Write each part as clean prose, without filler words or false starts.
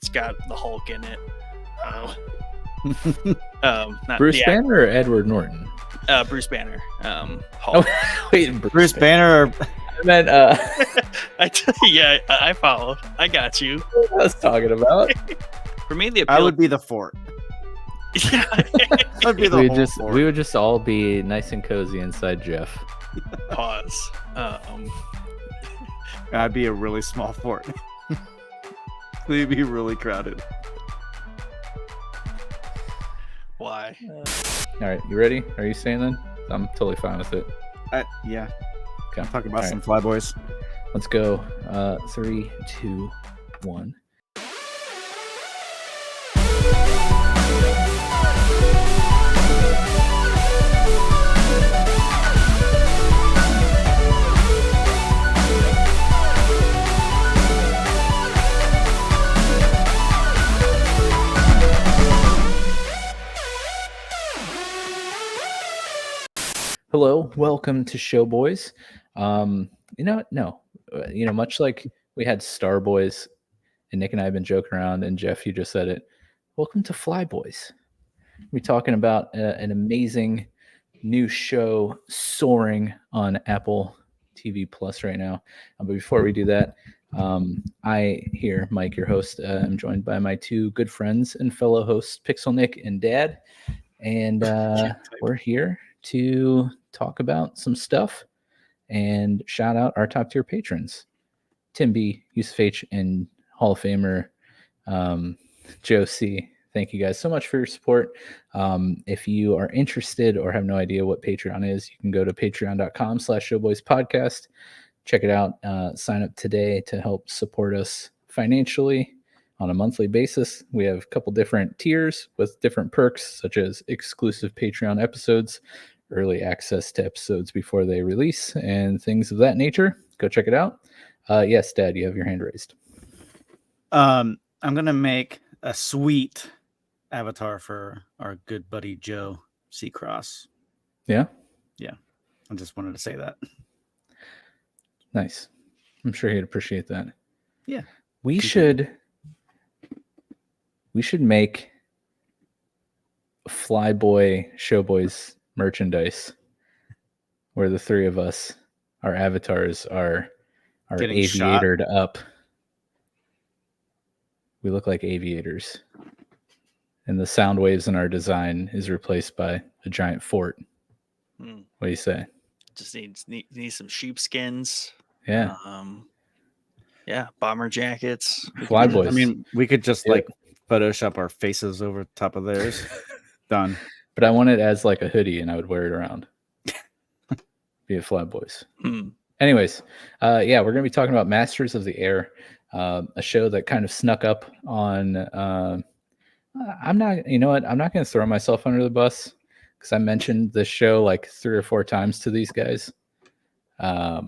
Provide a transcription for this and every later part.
It's got the Hulk in it. Bruce Banner or Edward Norton? Bruce Banner. Hulk. Oh, wait, Bruce Banner. I meant, I followed. I got you. what I was talking about. For me, the appeal. I would be the fort. Yeah. I'd be the whole fort. We would just all be nice and cozy inside Jeff. Pause. I'd be a really small fort. We'd be really crowded. Why? All right, you ready? Are you saying then? I'm totally fine with it. Yeah. Okay. I'm talking about All some flyboys. Let's go. 3, 2, 1. Hello, welcome to Showboys. Much like we had Star Boys, and Nick and I have been joking around, and Jeff, you just said it. Welcome to Flyboys. We're talking about an amazing new show soaring on Apple TV Plus right now. But before we do that, I here, Mike, your host, am joined by my two good friends and fellow hosts, Pixel Nick and Dad, and we're here to talk about some stuff and shout out our top tier patrons, Tim B, Yusuf H, and Hall of Famer Joe C. Thank you guys so much for your support. If you are interested or have no idea what Patreon is, you can go to patreon.com/showboyspodcast. Check it out. Sign up today to help support us financially on a monthly basis. We have a couple different tiers with different perks, such as exclusive Patreon episodes, early access to episodes before they release, and things of that nature. Go check it out. Yes, Dad, you have your hand raised. I'm gonna make a sweet avatar for our good buddy Joe Seacross. Yeah? Yeah. I just wanted to say that. Nice. I'm sure he'd appreciate that. Yeah. We should make Flyboy Showboys merchandise where the three of us, our avatars are Getting aviatored up. We look like aviators. And the sound waves in our design is replaced by a giant fort. What do you say? Just need some sheepskins. Yeah. Bomber jackets. Flyboys. I mean, we could just Photoshop our faces over top of theirs. Done. But I want it as like a hoodie, and I would wear it around. Be a Flyboys. Anyways, we're going to be talking about Masters of the Air, a show that kind of snuck up on. I'm not going to throw myself under the bus because I mentioned this show like 3 or 4 times to these guys. No,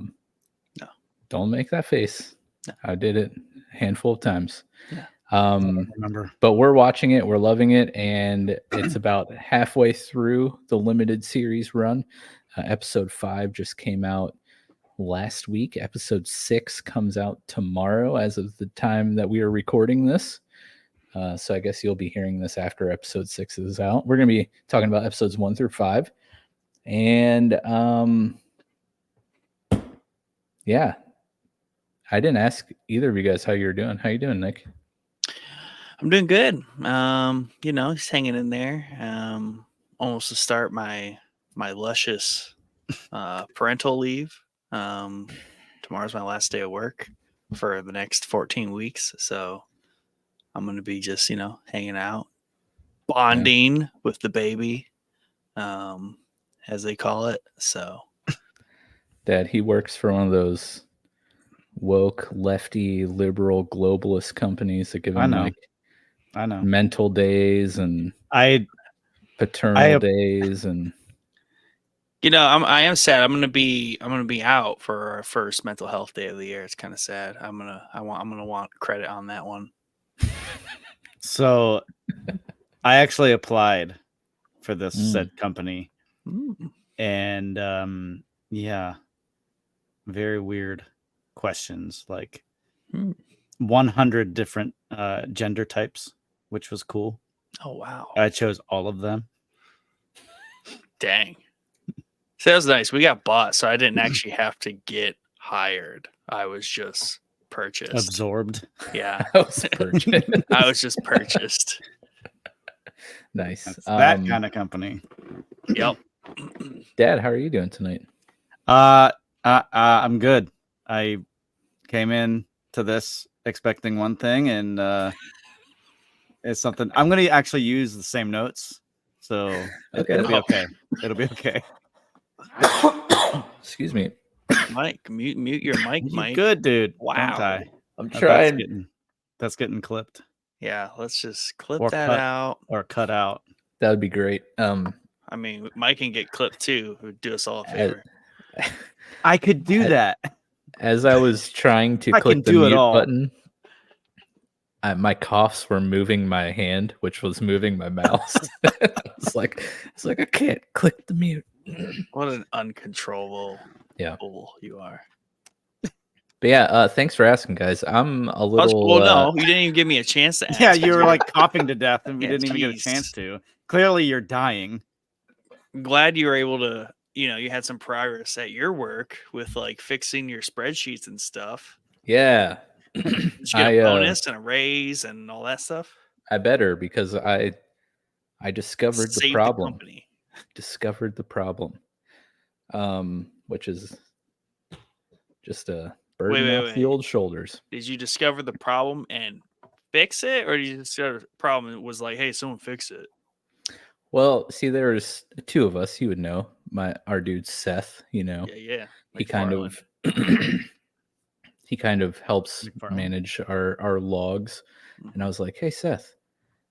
don't make that face. No. I did it a handful of times. Yeah. I don't remember. But we're watching it, we're loving it, and it's about halfway through the limited series run. Episode 5 just came out last week. Episode 6 comes out tomorrow as of the time that we are recording this. So I guess you'll be hearing this after episode 6 is out. We're going to be talking about episodes 1 through 5. And I didn't ask either of you guys how you're doing. How you doing, Nick? I'm doing good. Just hanging in there. Almost to start my luscious parental leave. Tomorrow's my last day of work for the next 14 weeks. So I'm going to be just, hanging out, bonding with the baby, as they call it. So Dad, he works for one of those woke, lefty, liberal, globalist companies that give him I know mental days and paternal days, and I am sad. I'm gonna be out for our first mental health day of the year. It's kind of sad. I'm gonna want credit on that one. So I actually applied for this said company, and very weird questions, like 100 different gender types, which was cool. Oh wow. I chose all of them. Dang. So that was nice. We got bought, so I didn't actually have to get hired. I was just purchased. Absorbed. Yeah. I was purchased. I was just purchased. Nice. That's that kind of company. Yep. Dad, how are you doing tonight? I'm good. I came in to this expecting one thing, and it's something I'm going to actually use the same notes, so Okay. it'll be okay. It'll be okay. Excuse me. Mike, mute your mic, You Mike. good, dude? Wow. Don't I? I'm That's trying. getting clipped Yeah, let's just clip Or that cut. out. or cut out. That would be great. I mean, Mike can get clipped too. It would do us all a favor. I could do that. As I was trying to I click can the do it mute all. button, my coughs were moving my hand, which was moving my mouse. it's like I can't click the mute. What an uncontrollable Yeah. fool you are. But yeah, thanks for asking, guys. I'm a little. Well, no, you didn't even give me a chance to ask. Yeah, you were like coughing to death, and we Yeah, didn't even get a jeez. chance to. Clearly, you're dying. Glad you were able to, you had some progress at your work with like fixing your spreadsheets and stuff. Yeah. Did you get a bonus and a raise and all that stuff? I better, because I discovered the Save problem. company. Discovered the problem, which is just a burden off the old shoulders. Did you discover the problem and fix it, or did you discover the problem and was like, hey, someone fix it? Well, see, there's two of us. You would know our dude Seth. Yeah. He kind of he kind of helps McFarlane. manage our logs. And I was like, hey Seth,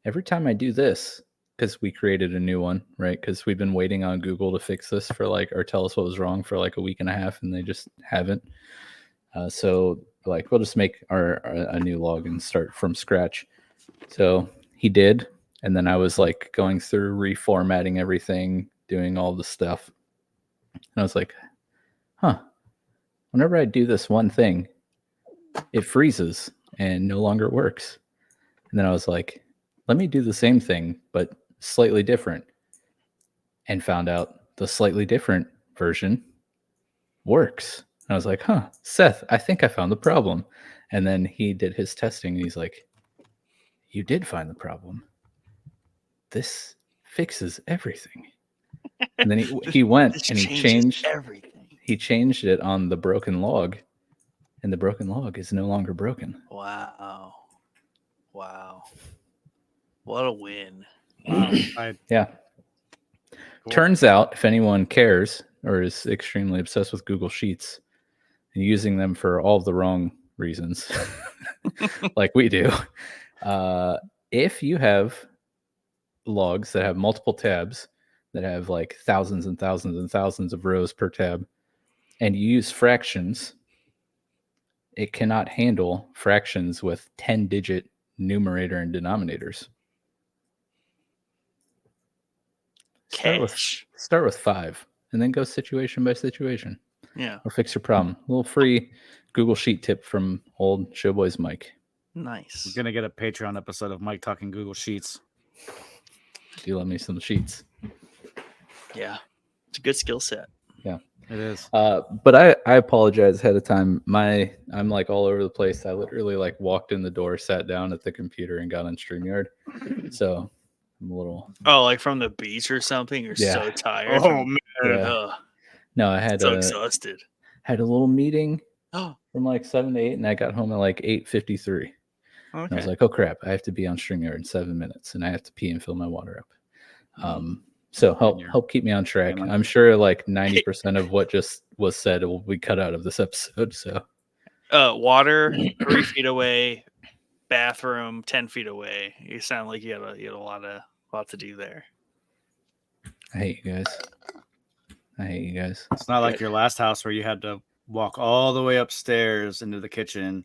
every time I do this, because we created a new one, right? Because we've been waiting on Google to fix this or tell us what was wrong for like a week and a half, and they just haven't. So like, we'll just make a new log and start from scratch. So he did. And then I was like going through reformatting everything, doing all the stuff. And I was like, whenever I do this one thing, it freezes and no longer works. And then I was like, let me do the same thing, but slightly different. And found out the slightly different version works. And I was like, Seth, I think I found the problem. And then he did his testing and he's like, you did find the problem. This fixes everything. And then he went and he changed everything. He changed it on the broken log, and the broken log is no longer broken. Wow. What a win. Yeah. Cool. Turns out, if anyone cares or is extremely obsessed with Google Sheets and using them for all of the wrong reasons, like we do, if you have logs that have multiple tabs that have like thousands and thousands and thousands of rows per tab, and you use fractions, it cannot handle fractions with 10-digit numerator and denominators. Start with 5 and then go situation by situation. Yeah. Or fix your problem. A little free Google Sheet tip from old Showboys Mike. Nice. We're gonna get a Patreon episode of Mike talking Google Sheets. Do you love me some sheets? Yeah. It's a good skill set. Yeah, it is. But I apologize ahead of time. I'm like all over the place. I literally like walked in the door, sat down at the computer, and got on StreamYard. So I'm a little. Oh, like from the beach or something? You're so tired. Oh man. Yeah. No, I had exhausted. Had a little meeting from like 7 to 8, and I got home at like 8:53. Okay. And I was like, oh crap, I have to be on StreamYard in 7 minutes, and I have to pee and fill my water up. So help keep me on track. I'm sure like 90% of what just was said will be cut out of this episode. So water 3 feet away, bathroom 10 feet away. You sound like you had a lot to do there. I hate you guys. It's not like your last house where you had to walk all the way upstairs into the kitchen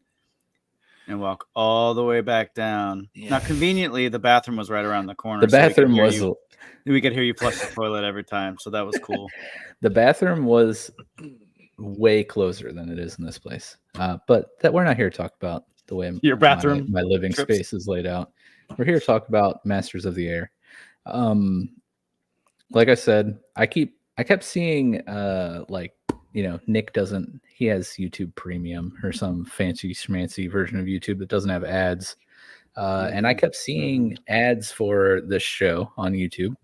and walk all the way back down. Yeah. Now, conveniently, the bathroom was right around the corner. The bathroom was. We could hear you flush the toilet every time, so that was cool. The bathroom was way closer than it is in this place, but that we're not here to talk about. the way Your bathroom my living trips. space is laid out. We're here to talk about Masters of the Air. Like I said, I kept seeing Nick he has YouTube Premium or some fancy schmancy version of YouTube that doesn't have ads. And I kept seeing ads for this show on YouTube.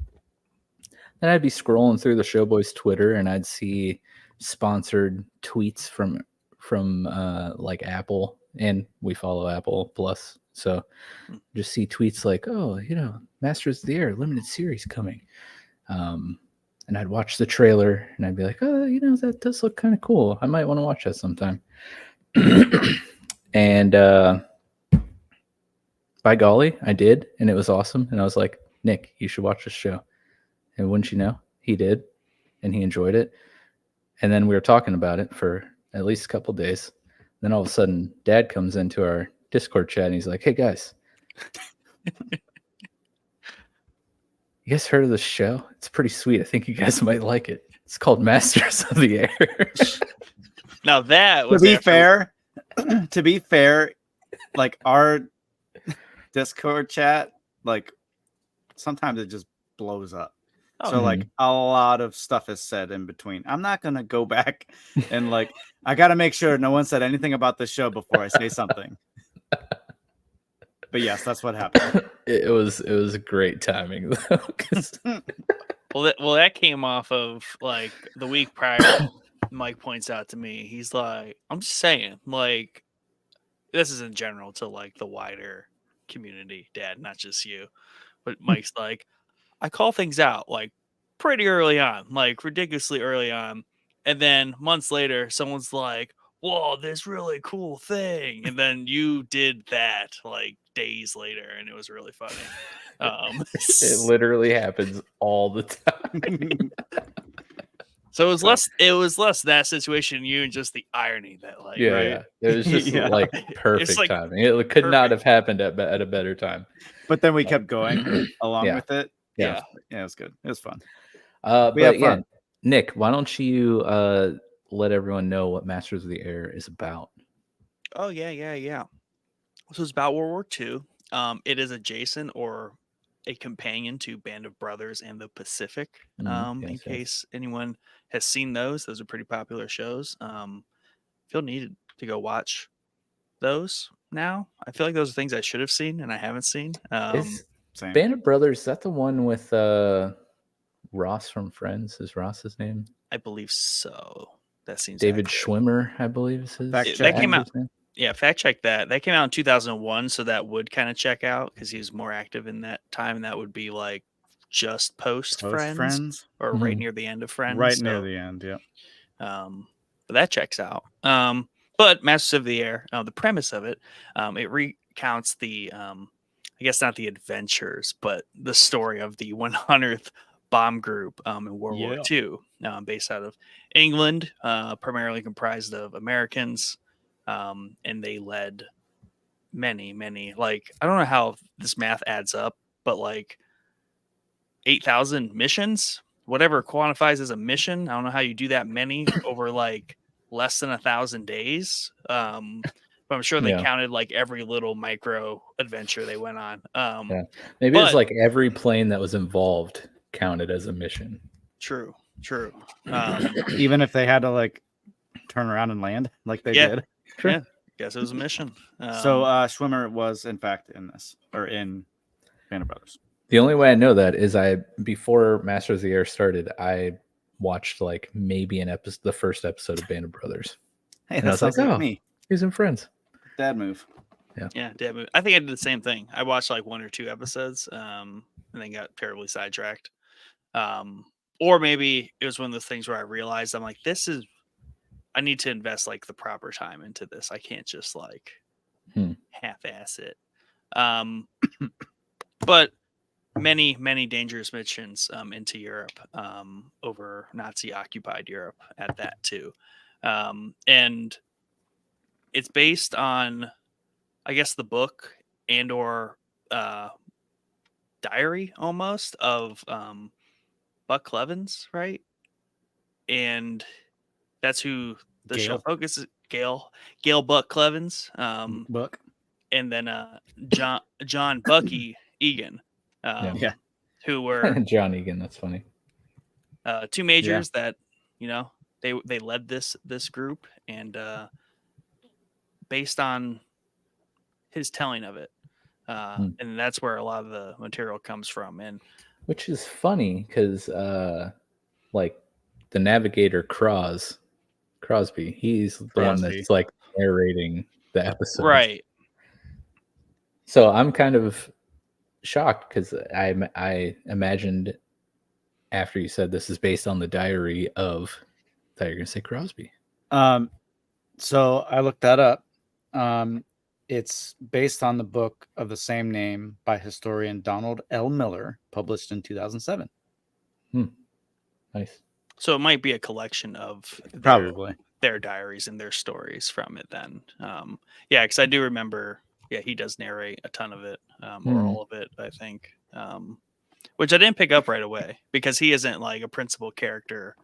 Then I'd be scrolling through the Showboys Twitter and I'd see sponsored tweets from like Apple, and we follow Apple Plus. So just see tweets like, oh, Masters of the Air limited series coming. And I'd watch the trailer and I'd be like, oh, that does look kind of cool. I might want to watch that sometime. And by golly, I did. And it was awesome. And I was like, Nick, you should watch this show. And wouldn't you know, he did. And he enjoyed it. And then we were talking about it for at least a couple days. Then all of a sudden, Dad comes into our Discord chat and he's like, hey, guys. You guys heard of this show? It's pretty sweet. I think you guys might like it. It's called Masters of the Air. Now that was to be fair, like our Discord chat, like sometimes it just blows up. So like a lot of stuff is said in between. I'm not gonna go back and like I gotta make sure no one said anything about the show before I say something. But yes, that's what happened. It was great timing though. Well, that came off of like the week prior. Mike points out to me, he's like, I'm just saying, like, this is in general to like the wider community, Dad, not just you. But Mike's like, I call things out like pretty early on, like ridiculously early on. And then months later, someone's like, whoa, this really cool thing. And then you did that like days later, and it was really funny. It literally happens all the time. So it was less that situation, you, and just the irony that like it was just like perfect like timing. It could not have happened at a better time. But then we kept going along with it. Yeah, it was good. It was fun. But yeah, Nick, why don't you let everyone know what Masters of the Air is about? Oh yeah. So it's about World War II. It is adjacent or a companion to Band of Brothers and the Pacific. In case anyone has seen those are pretty popular shows. Feel needed to go watch those now. I feel like those are things I should have seen and I haven't seen. Same. Band of Brothers, is that the one with Ross from Friends? Is Ross his name? I believe so. That seems David Schwimmer, I believe is his. That came out. Yeah, fact check that. That came out in 2001, so that would kind of check out because he was more active in that time, and that would be like just post Friends or right near the end of Friends. Right near the end, yeah. But that checks out. But Masters of the Air, the premise of it, it recounts the, I guess not the adventures, but the story of the 100th bomb group in World War II, based out of England, primarily comprised of Americans. And they led many, like, I don't know how this math adds up, but like 8,000 missions, whatever quantifies as a mission. I don't know how you do that many over like less than 1,000 days. But I'm sure they counted like every little micro adventure they went on. Maybe it's like every plane that was involved counted as a mission. True. Even if they had to like turn around and land like they did. Sure. Yeah, guess it was a mission. So Schwimmer was in fact in this, or in Band of Brothers. The only way I know that is before Masters of the Air started, I watched like maybe the first episode of Band of Brothers. Hey, and that sounds like me. He's in Friends. Dad move. Yeah, dad move. I think I did the same thing. I watched like 1 or 2 episodes, and then got terribly sidetracked. Or maybe it was one of those things where I realized I'm like, I need to invest like the proper time into this. I can't just like half-ass it. But many dangerous missions into Europe, over Nazi-occupied Europe at that too. And it's based on, I guess, the book and or diary almost of Buck Clevens, right? And that's who the show focuses. Gail Buck Clevens. Buck. and then John Bucky Egan, Yeah. who were John Egan. That's funny. two majors that they led this group, and based on his telling of it, and that's where a lot of the material comes from. And which is funny because like the navigator Crosby, he's the one that's like narrating the episode, right. So I'm kind of shocked because I imagined after you said this is based on the diary of, I thought you were gonna say Crosby. So I looked that up. It's based on the book of the same name by historian Donald L. Miller, published in 2007. Nice. So it might be a collection of Probably their diaries and their stories from it then. Yeah, because I do remember, he does narrate a ton of it, or all of it, I think. Which I didn't pick up right away because he isn't like a principal character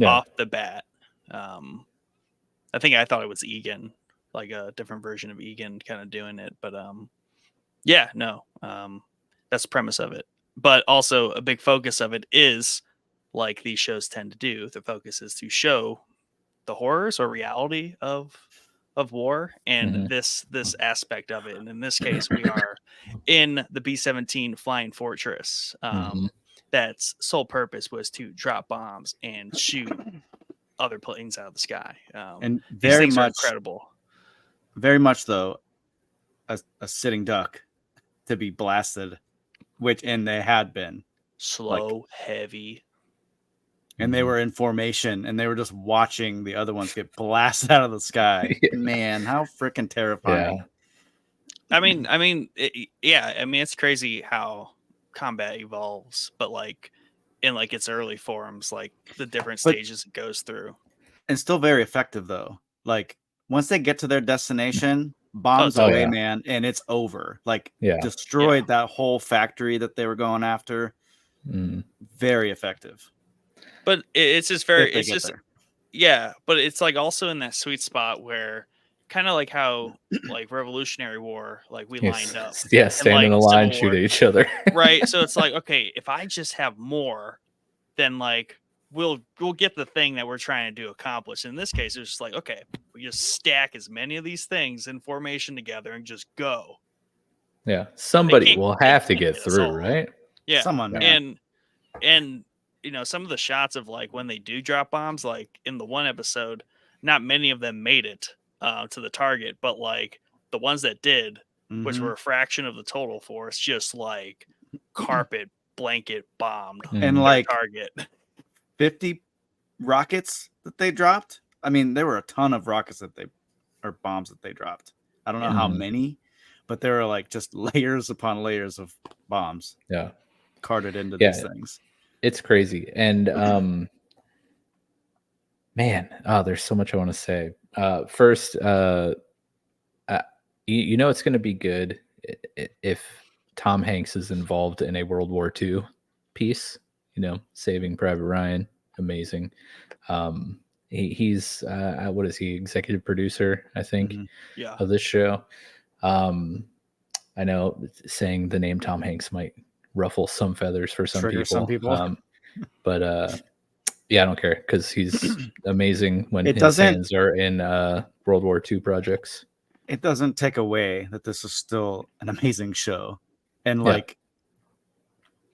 off the bat. I think I thought it was Egan, like a different version of Egan kind of doing it. But that's the premise of it. But also a big focus of it is, like these shows tend to do, the focus is to show the horrors or reality of war and this aspect of it. And in this case, we are in the B-17 Flying Fortress. That's sole purpose was to drop bombs and shoot other planes out of the sky. And these things are incredible. Very much though, a sitting duck to be blasted, and they had been slow, heavy. And they were in formation, and they were just watching the other ones get blasted out of the sky. Man, how freaking terrifying! Yeah. I mean, it's crazy how combat evolves, but like in like its early forms, like the different stages it goes through, and still very effective though. Like once they get to their destination, bombs away, man, and it's over. Like destroyed that whole factory that they were going after. Very effective. But it's just very, it's just, but it's like also in that sweet spot where kind of like how like Revolutionary War, like we lined up. Stand in a line, shoot at each other. Right. So it's like, okay, if I just have more, then like we'll get the thing that we're trying to accomplish. In this case, it's just like, okay, we just stack as many of these things in formation together and just go. Yeah. Somebody will have to get through, right? Yeah. Someone, man. And some of the shots of like when they do drop bombs, like in the one episode, not many of them made it to the target, but like the ones that did, which were a fraction of the total force, just like carpet blanket bombed and like target. 50 rockets that they dropped. I mean, there were a ton of rockets or bombs that they dropped. I don't know how many, but there were like just layers upon layers of bombs. Yeah. Carted into these things. It's crazy. And man, there's so much I want to say. First, it's going to be good if Tom Hanks is involved in a World War II piece. Saving Private Ryan, amazing. He's what is he? Executive producer, I think, of this show. I know saying the name Tom Hanks might ruffle some feathers for some people. But I don't care because he's amazing when his hands are in World War II projects. It doesn't take away that this is still an amazing show, and like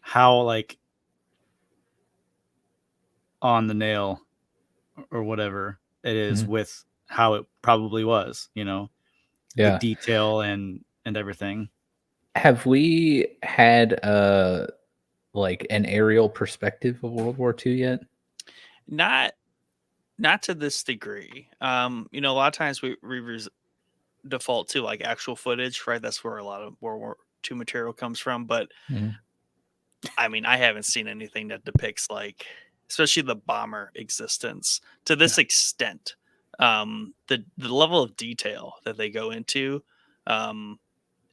how like on the nail or whatever it is with how it probably was, the detail and everything. Have we had like an aerial perspective of World War II yet? Not to this degree. A lot of times we default to like actual footage, right? That's where a lot of World War II material comes from. But I mean, I haven't seen anything that depicts like, especially the bomber existence to this extent. The level of detail that they go into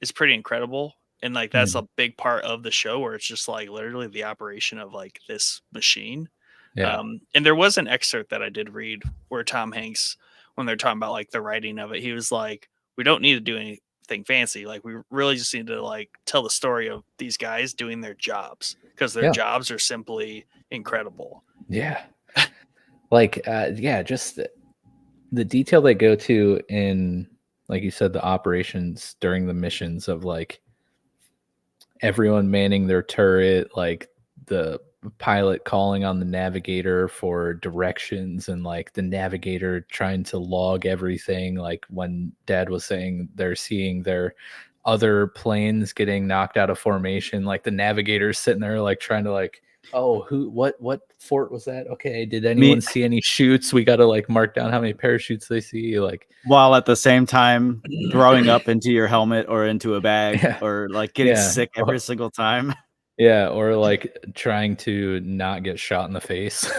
is pretty incredible. And like that's a big part of the show where it's just like literally the operation of like this machine. And there was an excerpt that I did read where Tom Hanks, when they're talking about like the writing of it, he was like, we don't need to do anything anything fancy. Like we really just need to like tell the story of these guys doing their jobs because their jobs are simply incredible. Yeah. Like, just the detail they go to in, like you said, the operations during the missions of like everyone manning their turret, like the pilot calling on the navigator for directions and like the navigator trying to log everything. Like when Dad was saying they're seeing their other planes getting knocked out of formation, like the navigator's sitting there like trying to like, oh, what fort was that? Okay, did anyone see any chutes? We got to like mark down how many parachutes they see, like while at the same time throwing up into your helmet or into a bag or like getting sick every single time. Yeah, or like trying to not get shot in the face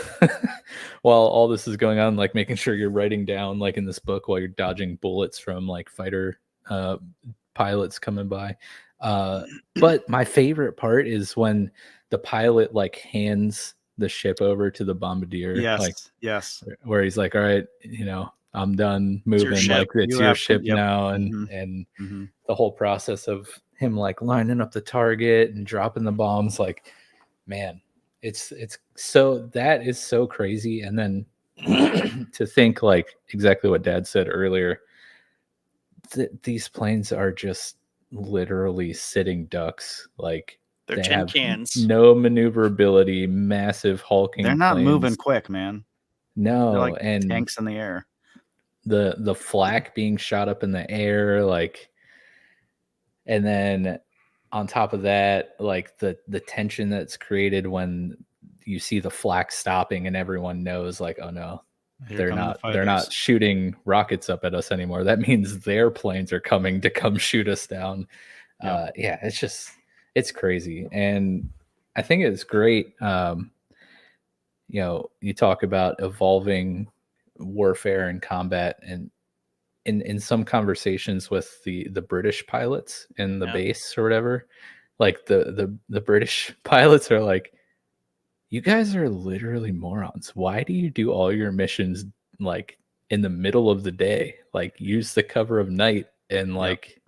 while all this is going on, like making sure you're writing down like in this book while you're dodging bullets from like fighter pilots coming by. But my favorite part is when the pilot like hands the ship over to the bombardier. Yes. Where he's like, all right, I'm done moving. Like it's your ship now. And the whole process of him like lining up the target and dropping the bombs, like, man, it's so, that is so crazy. And then to think like exactly what Dad said earlier, these planes are just literally sitting ducks. Like they're they tin have cans, no maneuverability, massive hulking. They're not planes. moving quick, man. No, they're like and tanks in the air. The flak being shot up in the air, like, and then on top of that, like the tension that's created when you see the flak stopping and everyone knows like, oh no, they're not shooting rockets up at us anymore. That means their planes are coming to come shoot us down. It's crazy. And I think it's great. You talk about evolving warfare and combat, and in some conversations with the British pilots in the base or whatever, like the British pilots are like, you guys are literally morons. Why do you do all your missions like in the middle of the day? Like use the cover of night and like,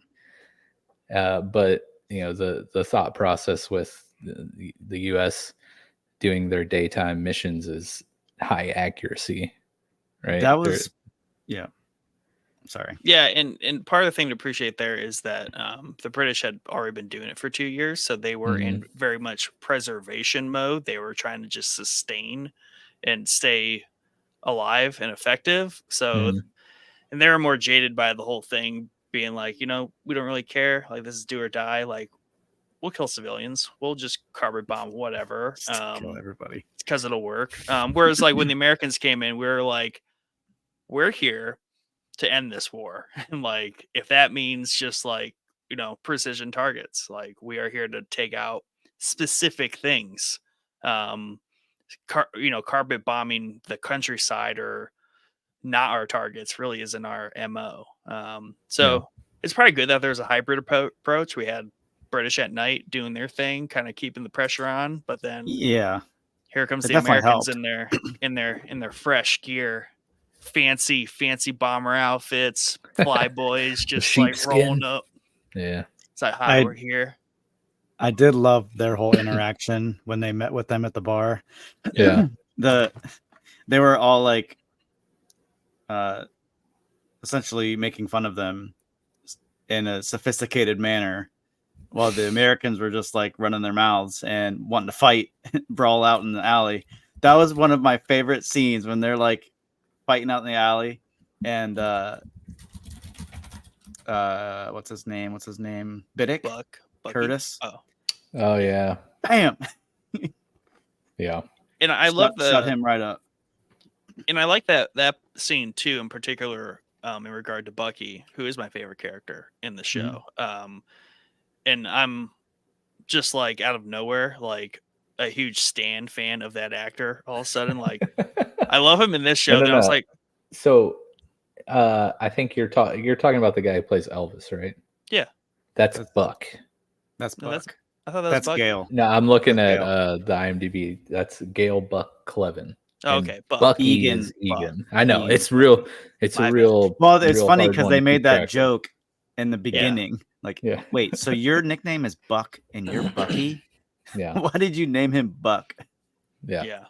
but the thought process with the US doing their daytime missions is high accuracy, right? That was, sorry. Yeah, and part of the thing to appreciate there is that the British had already been doing it for 2 years, so they were in very much preservation mode. They were trying to just sustain and stay alive and effective. So, and they were more jaded by the whole thing being like, we don't really care. Like this is do or die. Like we'll kill civilians. We'll just carbon bomb whatever. Kill everybody. It's because it'll work. Whereas like when the Americans came in, we were like, we're here to end this war. And like, if that means just like, precision targets, like we are here to take out specific things. Carpet bombing the countryside or not our targets really isn't our MO. It's probably good that there's a hybrid approach. We had British at night doing their thing, kind of keeping the pressure on, but then here comes the Americans in their fresh gear, fancy bomber outfits, flyboys, just like rolling up. Yeah, it's like, hi, we're here. I did love their whole interaction when they met with them at the bar. Yeah, they were all like, essentially making fun of them in a sophisticated manner, while the Americans were just like running their mouths and wanting to fight, brawl out in the alley. That was one of my favorite scenes when they're like fighting out in the alley, and what's his name? Biddick? Bucky. Curtis. Oh yeah. Bam. Yeah. And I love shut him right up. And I like that scene too, in particular, in regard to Bucky, who is my favorite character in the show. And I'm just like out of nowhere, like a huge Stan fan of that actor. All of a sudden, like I love him in this show. I was like, so I think you're talking about the guy who plays Elvis, right? Yeah, that's Buck. That's Buck. I thought that's Gale. No, I'm looking at the IMDb. That's Gale Buck Clevin. Oh, okay, Bucky is Egan. I know it's real. It's a real. Well, it's funny because they made that joke in the beginning. Like, wait, so your nickname is Buck and you're Bucky? Yeah. Why did you name him Buck? Yeah.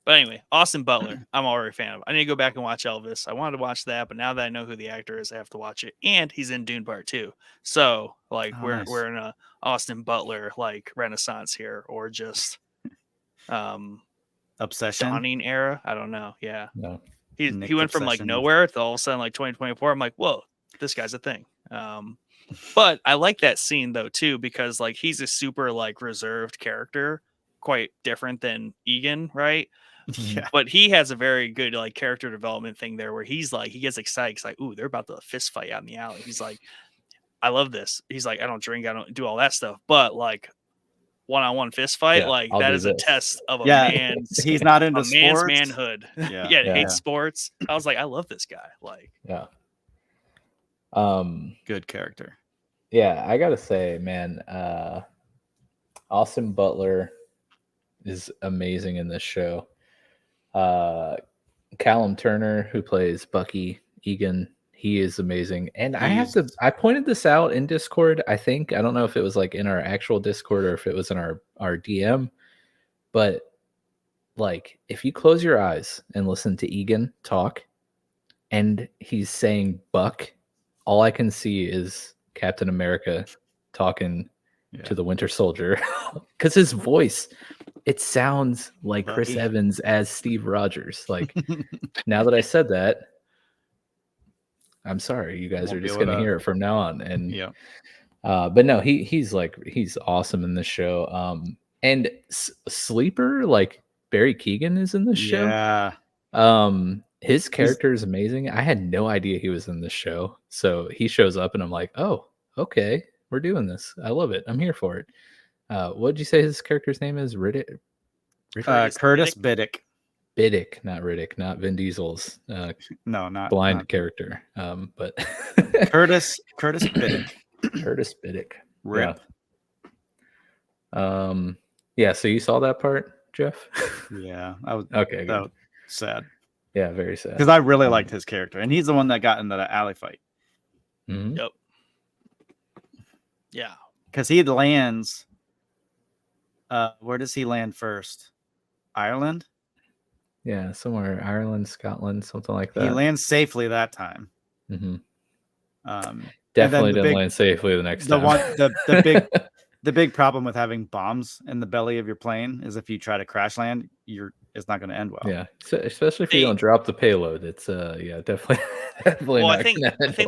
But anyway, Austin Butler, I'm already a fan of. I need to go back and watch Elvis. I wanted to watch that, but now that I know who the actor is, I have to watch it. And he's in Dune Part 2. So, like, we're in a Austin Butler like renaissance here, or just obsession dawning era. I don't know. Yeah. No. He went from like nowhere to all of a sudden like 2024. I'm like, whoa, this guy's a thing. But I like that scene though too, because like he's a super like reserved character, quite different than Egan, right? Yeah. But he has a very good like character development thing there where he's like, he gets excited. He's like, ooh, they're about to fist fight out in the alley. He's like, I love this. He's like, I don't drink, I don't do all that stuff, but like one-on-one fist fight, like I'll that do is a this. test of a man's he's not into man's sports. manhood. Yeah, hates sports. I was like, I love this guy. Like, good character. Yeah, I gotta say, man, Austin Butler is amazing in this show. Callum Turner, who plays Bucky Egan, he is amazing. And I pointed this out in Discord, I think. I don't know if it was like in our actual Discord or if it was in our DM, but like if you close your eyes and listen to Egan talk and he's saying Buck, all I can see is Captain America talking to the Winter Soldier, because his voice, it sounds like Bucky. Chris Evans as Steve Rogers. Like, now that I said that, I'm sorry, you guys are just gonna hear it from now on. And but no, he's awesome in this show. And Sleeper, like Barry Keoghan is in this show. His character is amazing. I had no idea he was in this show, so he shows up and I'm like, oh, okay, we're doing this. I love it. I'm here for it. What did you say his character's name is? Curtis Biddick. Biddick, not Riddick, not Vin Diesel's no, not blind not character. But Curtis Biddick. Curtis Biddick. Rip. Yeah, so you saw that part, Jeff? Yeah. I was okay. That was sad. Yeah, very sad. Because I really liked his character, and he's the one that got into the alley fight. Mm-hmm. Yep. Yeah. Because he lands. Where does he land first? Ireland? Yeah, somewhere Ireland, Scotland, something like that. He lands safely that time. Mm-hmm. Definitely didn't land safely the next time. The big problem with having bombs in the belly of your plane is if you try to crash land, it's not going to end well. Yeah, so, especially if you don't drop the payload. It's definitely. Well, I think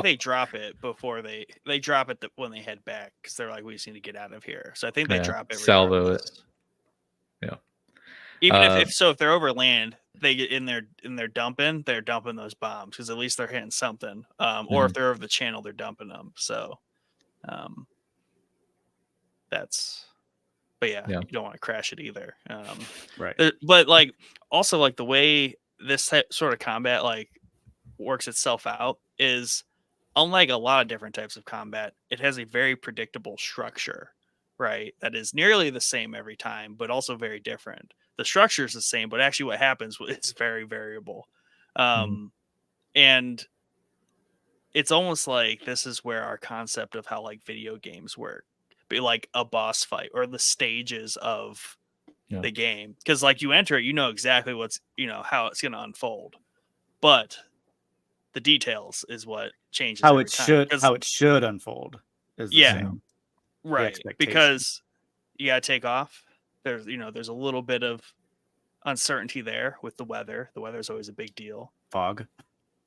they drop it before they drop it when they head back, because they're like, we just need to get out of here. So I think they drop it. Salvo it. Yeah. Even if they're over land, they get in there and they're dumping those bombs, because at least they're hitting something. Or if they're over the channel, they're dumping them. So, but yeah, you don't want to crash it either. Right. But like also like the way this sort of combat like works itself out is, unlike a lot of different types of combat, it has a very predictable structure, right? That is nearly the same every time, but also very different. The structure is the same, but actually what happens is very variable. And it's almost like this is where our concept of how like video games work, be like a boss fight or the stages of the game. Because like you enter it, you know exactly how it's going to unfold, but the details is what changes how it should unfold. Right. Because you got to take off. There's a little bit of uncertainty there with the weather. The weather is always a big deal. Fog.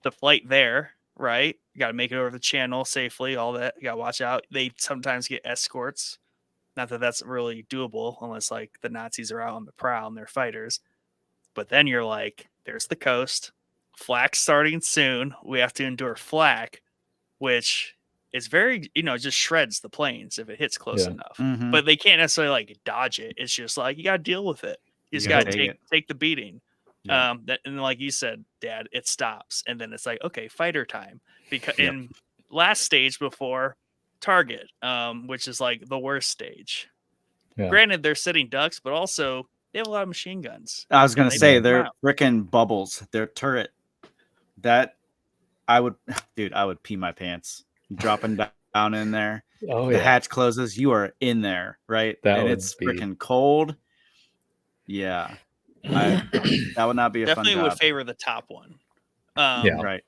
The flight there, right? You got to make it over the channel safely. All that, you got to watch out. They sometimes get escorts. Not that that's really doable unless like the Nazis are out on the prowl and they're fighters. But then you're like, there's the coast. Flak starting soon. We have to endure flak, which is very, just shreds the planes if it hits close enough. Mm-hmm. But they can't necessarily like dodge it. It's just like you got to deal with it. You just got to take the beating. Yeah. And like you said, Dad, it stops, and then it's like, okay, fighter time. Because in last stage before target, which is like the worst stage. Yeah. Granted, they're sitting ducks, but also they have a lot of machine guns. I was gonna say they're freaking bubbles. Their turret. That I would pee my pants dropping down in there. Oh The yeah, hatch closes, you are in there, right? That and would it's be- freaking cold. Yeah. That would not be a fun Definitely would job. favor the top one. Yeah. Right.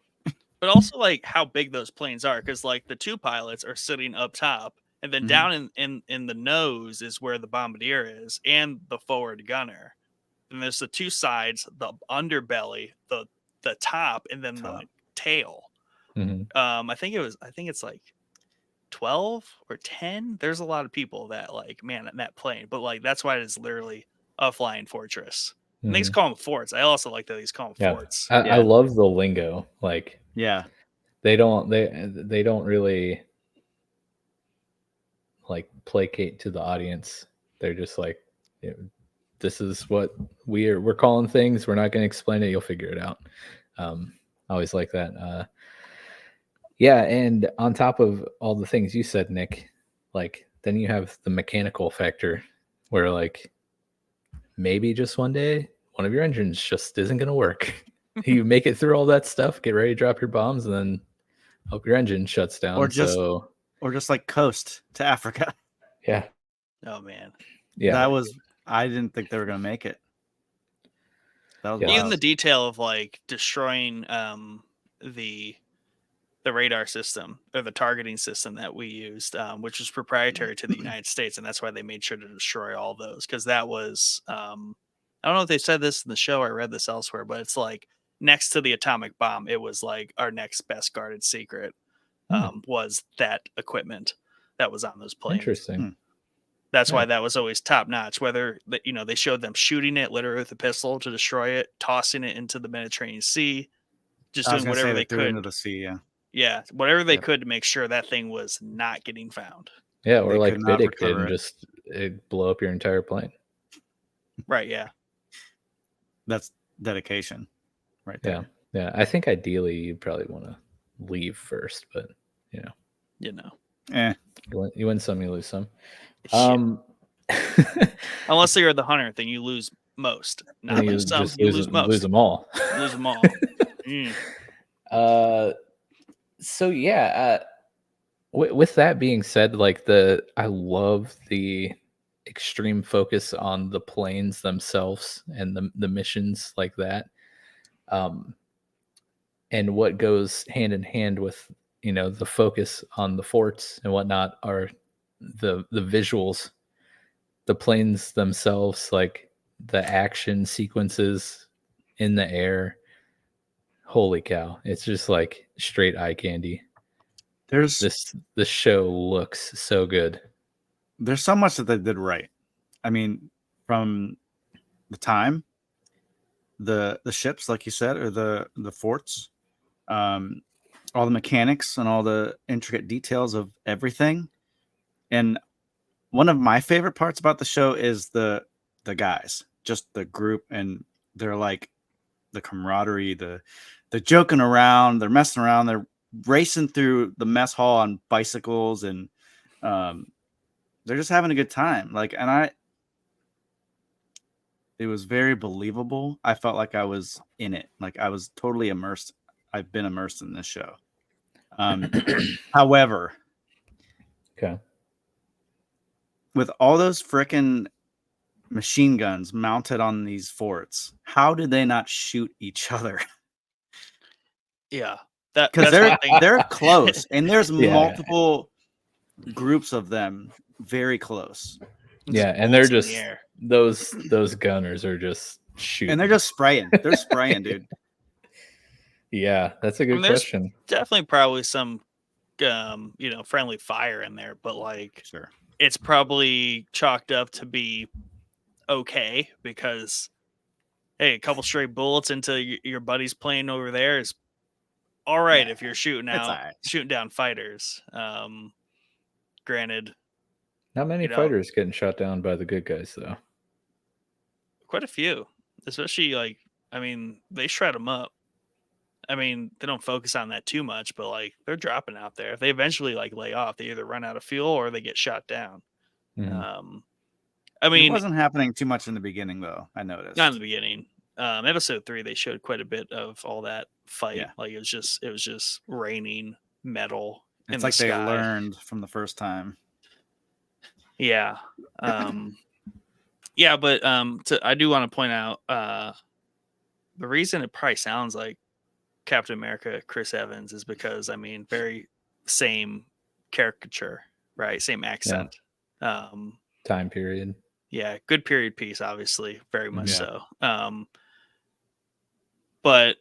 But also like how big those planes are, because like the two pilots are sitting up top, and then Mhm. down in the nose is where the bombardier is and the forward gunner. And there's the two sides, the underbelly, the top, and then the tail. Mhm. I think it's like 12 or 10. There's a lot of people that like man in that plane, but like that's why it is literally a flying fortress. And they just Mhm. call them forts. I also like that these call them Yeah. forts. I love the lingo. Like Yeah. they don't really like placate to the audience. They're just like, this is what we're calling things. We're not going to explain it. You'll figure it out. I always like that. Yeah, and on top of all the things you said, Nick, like then you have the mechanical factor where like maybe just one day one of your engines just isn't going to work. You make it through all that stuff, get ready to drop your bombs, and then hope your engine shuts down. Or just like coast to Africa. Yeah. Oh man. Yeah. I didn't think they were gonna make it. That was Even wild. the detail of like destroying the radar system or the targeting system that we used, which was proprietary to the United States, and that's why they made sure to destroy all those, because that was I don't know if they said this in the show or I read this elsewhere, but it's like next to the atomic bomb, it was like our next best guarded secret was that equipment that was on those planes. Interesting. That's why that was always top notch. Whether they showed them shooting it literally with a pistol to destroy it, tossing it into the Mediterranean Sea, just doing whatever they threw it into could. the sea. Yeah. Yeah, whatever they could to make sure that thing was not getting found. Yeah, or They like could not Biddick did recover and it. just blow up your entire plane. Right. Yeah. That's dedication, right there. Yeah. I think ideally you probably want to leave first, but Eh. you win some, you lose some. Unless you're the hunter, then you lose most. Not you lose some, just you lose most. lose them all. Lose them all. So yeah, with that being said, like I love the extreme focus on the planes themselves and the missions like that. And what goes hand in hand with the focus on the forts and whatnot are the visuals, the planes themselves, like the action sequences in the air. Holy cow, it's just like straight eye candy. This show looks so good. There's so much that they did right. I mean, from the time, the ships, like you said, or the forts, all the mechanics and all the intricate details of everything. And one of my favorite parts about the show is the guys, just the group, and they're like the camaraderie, the joking around, they're messing around, they're racing through the mess hall on bicycles, and they're just having a good time. Like, and it was very believable. I felt like I was in it. Like I was totally immersed. I've been immersed in this show. However, okay, with all those frickin' machine guns mounted on these forts, how did they not shoot each other? Yeah, because they're close, and there's multiple groups of them very close. Yeah, and they're just those gunners are just shooting, and they're just spraying. They're spraying, dude. Yeah, that's a good question. Definitely, probably some, friendly fire in there, but like, sure, it's probably chalked up to be okay because, hey, a couple stray bullets into your buddy's plane over there is all right if you're shooting down fighters. Granted, not many fighters getting shot down by the good guys though. Quite a few, especially like, I mean, they shred them up. I mean, they don't focus on that too much, but like they're dropping out there. If they eventually like lay off, they either run out of fuel or they get shot down. Mm-hmm. I mean, it wasn't happening too much in the beginning, though. I noticed not in the beginning. Episode 3, they showed quite a bit of all that fight. Yeah. Like it was just raining metal It's the like they sky. learned from the first time. Yeah. Yeah, but I do want to point out the reason it probably sounds like Captain America Chris Evans is because very same caricature, right? Same accent. Time period. Yeah, good period piece, obviously, very much Yeah. so. But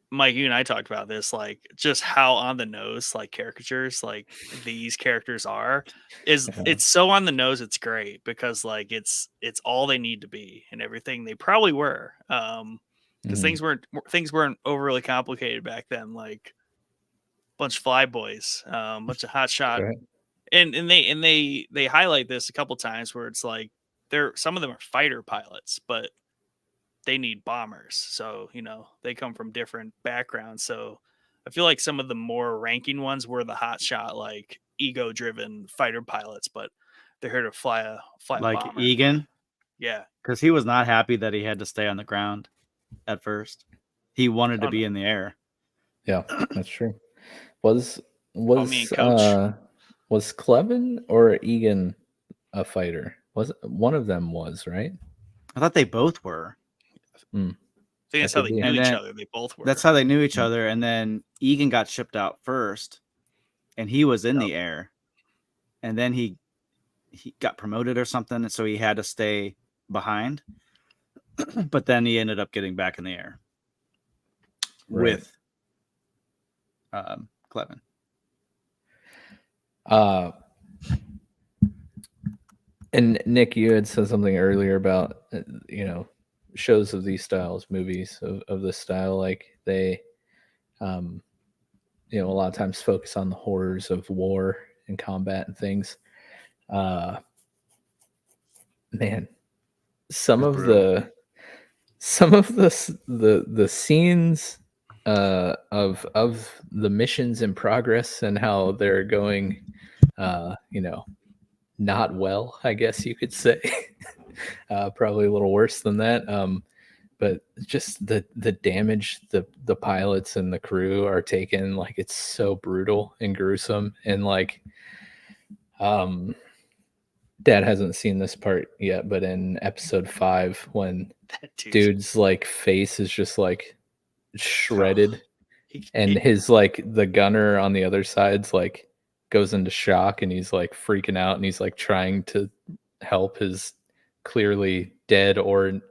Mike, you and I talked about this, like just how on the nose like caricatures like these characters are. It's so on the nose, it's great because like it's all they need to be and everything they probably were. Because things weren't overly complicated back then, like bunch of flyboys, bunch of hotshot, Right. and they highlight this a couple times where it's like some of them are fighter pilots, but they need bombers. So, they come from different backgrounds. So I feel like some of the more ranking ones were the hotshot, like ego driven fighter pilots, but they're here to fly a Like bomber. Egan, Yeah. because he was not happy that he had to stay on the ground at first. He wanted to Oh, be no. in the air. Yeah, that's true. Was me and Coach. was Clevin or Egan a fighter? Was one of them was, right? I thought they both were. I think that's That how could they be. knew And each then- other. They both were. That's how they knew each other. And then Egan got shipped out first, and he was in the air. And then he got promoted or something, and so he had to stay behind. But then he ended up getting back in the air with Clevin. And Nick, you had said something earlier about shows of these styles, movies of this style, like they a lot of times focus on the horrors of war and combat and things. Man, some of the scenes of the missions in progress and how they're going not well, I guess you could say. Probably a little worse than that. But just the damage the pilots and the crew are taking, like it's so brutal and gruesome. And like Dad hasn't seen this part yet, but in episode 5, when dude's like face is just like shredded, and his like the gunner on the other side's like goes into shock, and he's like freaking out, and he's like trying to help his clearly dead or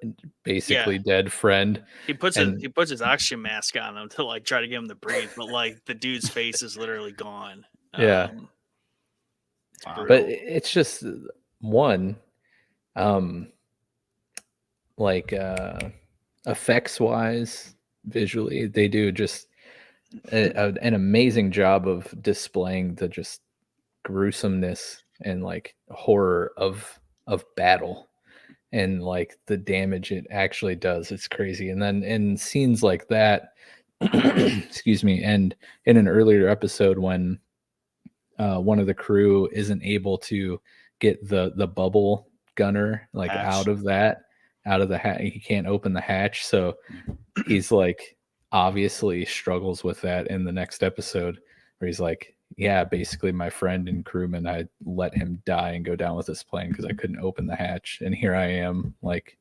basically dead friend. He puts his oxygen mask on him to like try to get him to breathe, but like the dude's face is literally gone. Yeah. But it's just one like effects wise, visually, they do just an amazing job of displaying the just gruesomeness and like horror of battle and like the damage it actually does. It's crazy. And then in scenes like that, excuse me, and in an earlier episode when one of the crew isn't able to get the bubble gunner like hatch. out of the hatch, he can't open the hatch, so he's like obviously struggles with that in the next episode, where he's like, yeah, basically my friend and crewman, I let him die and go down with this plane because I couldn't open the hatch, and here I am, like,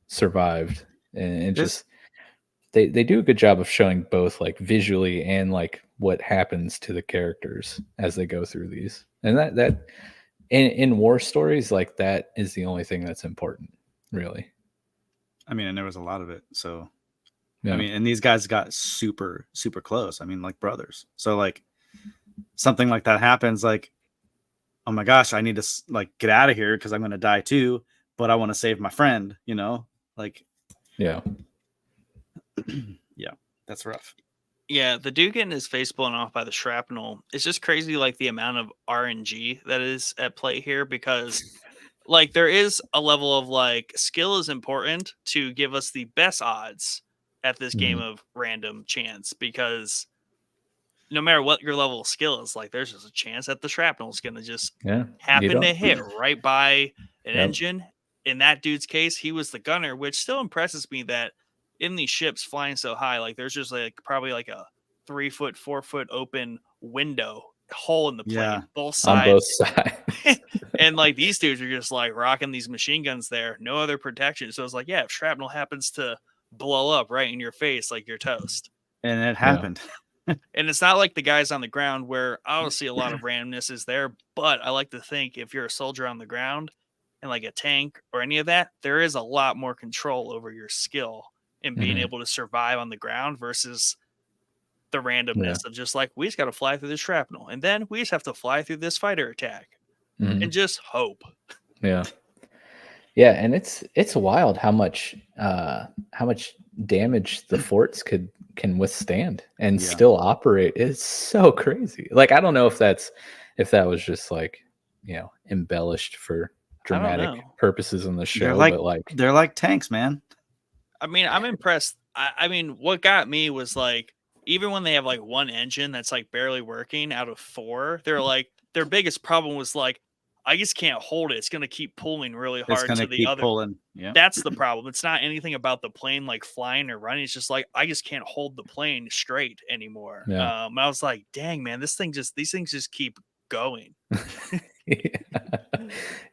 survived. And just they do a good job of showing both like visually and like what happens to the characters as they go through these. And that in war stories, like, that is the only thing that's important, really. I mean, and there was a lot of it. So, Yeah. I mean, and these guys got super, super close. I mean, like brothers. So, like, something like that happens, like, oh my gosh, I need to like get out of here because I'm going to die too, but I want to save my friend, like, yeah. Yeah, that's rough. Yeah, the dude getting his face blown off by the shrapnel. It's just crazy, like the amount of RNG that is at play here, because like there is a level of like skill is important to give us the best odds at this game of random chance, because no matter what your level of skill is, like there's just a chance that the shrapnel is going to just happen to hit right by an engine. In that dude's case, he was the gunner, which still impresses me that in these ships flying so high, like there's just like probably like a 3 foot, 4 foot open window hole in the plane, Yeah. both On both sides. sides. And like these dudes are just like rocking these machine guns there, no other protection. So it's like, yeah, if shrapnel happens to blow up right in your face, like you're toast. And it happened. And it's not like the guys on the ground where obviously a lot of randomness is there, but I like to think if you're a soldier on the ground and like a tank or any of that, there is a lot more control over your skill in being able to survive on the ground versus the randomness of just like, we just got to fly through this shrapnel and then we just have to fly through this fighter attack and just hope. Yeah. Yeah, and it's wild how much damage the forts can withstand and still operate. It's so crazy. Like I don't know if that was just like, embellished for dramatic purposes in the show, but like they're like tanks, man. I mean, I'm impressed. I mean, what got me was like, even when they have like one engine that's like barely working out of 4, they're like, their biggest problem was like, I just can't hold it. It's going to keep pulling really hard to the other. Pulling. Yeah. That's the problem. It's not anything about the plane like flying or running. It's just like, I just can't hold the plane straight anymore. Yeah. I was like, dang, man, these things just keep going.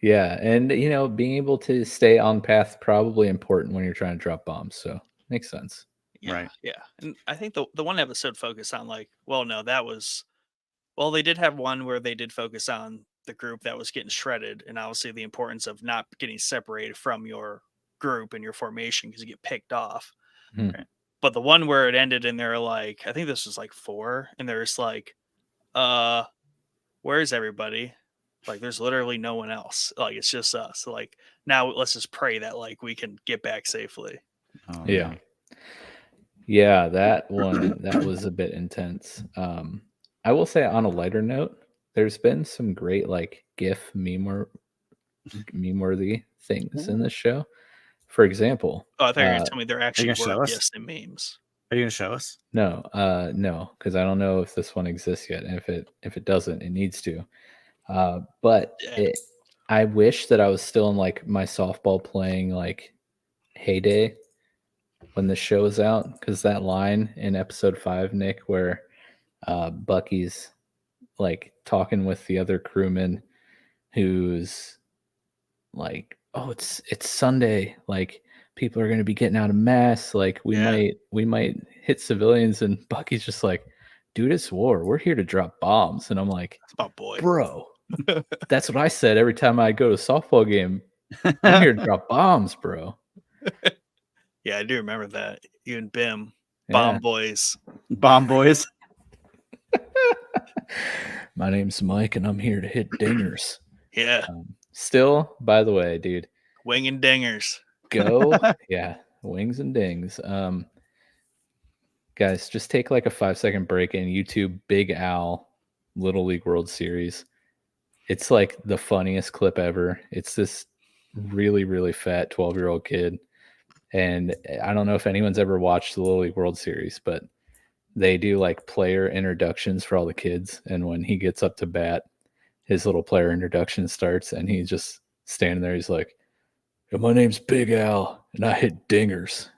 Yeah. And, being able to stay on path, probably important when you're trying to drop bombs. So makes sense. Yeah, right. Yeah. And I think the one episode focused on like, they did have one where they did focus on the group that was getting shredded and obviously the importance of not getting separated from your group and your formation because you get picked off. Right. But the one where it ended and they're like, I think this was like 4 and there's like, where's everybody? Like there's literally no one else. Like it's just us. So, like now let's just pray that like we can get back safely. Oh, yeah. man. Yeah, that one that was a bit intense. I will say on a lighter note, there's been some great like GIF meme-worthy things in this show. For example, I thought you were gonna tell me there actually gonna show were us? GIFs and memes. Are you gonna show us? no, because I don't know if this one exists yet, and if it doesn't, it needs to. But I wish that I was still in like my softball playing like heyday when the show is out, because that line in episode 5, Nick, where Bucky's like talking with the other crewman who's like, oh, it's Sunday, like people are going to be getting out of mass, like we might hit civilians, and Bucky's just like, dude, it's war, we're here to drop bombs. And I'm like, That's my boy, bro. That's what I said every time I go to a softball game. I'm here to drop bombs, bro. Yeah, I do remember that. You and Bim, Yeah. Bomb boys. My name's Mike, and I'm here to hit dingers. Yeah. Still, by the way, dude, Wing and dingers. go. Yeah, wings and dings. Guys, just take like a 5-second break and YouTube Big Al Little League World Series. It's like the funniest clip ever. It's this really, really fat 12-year-old kid. And I don't know if anyone's ever watched the Little League World Series, but they do like player introductions for all the kids. And when he gets up to bat, his little player introduction starts, and he's just standing there. He's like, my name's Big Al, and I hit dingers.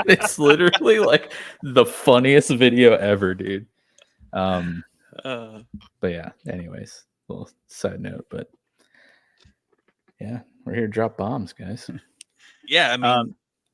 It's literally like the funniest video ever, dude. But yeah, anyways, little side note, but yeah, we're here to drop bombs, guys. Yeah,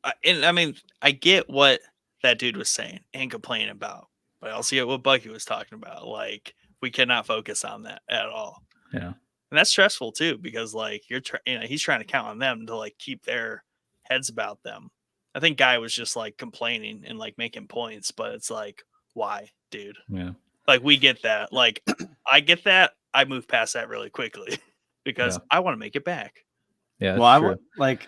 I mean, I get what that dude was saying and complaining about, but I also get what Bucky was talking about. Like, we cannot focus on that at all. Yeah, and that's stressful too, because like he's trying to count on them to like keep their heads about them. I think Guy was just like complaining and like making points, but it's like, why, dude? Yeah, like we get that. Like, I get that. I move past that really quickly because I want to make it back. Yeah, well, I would like.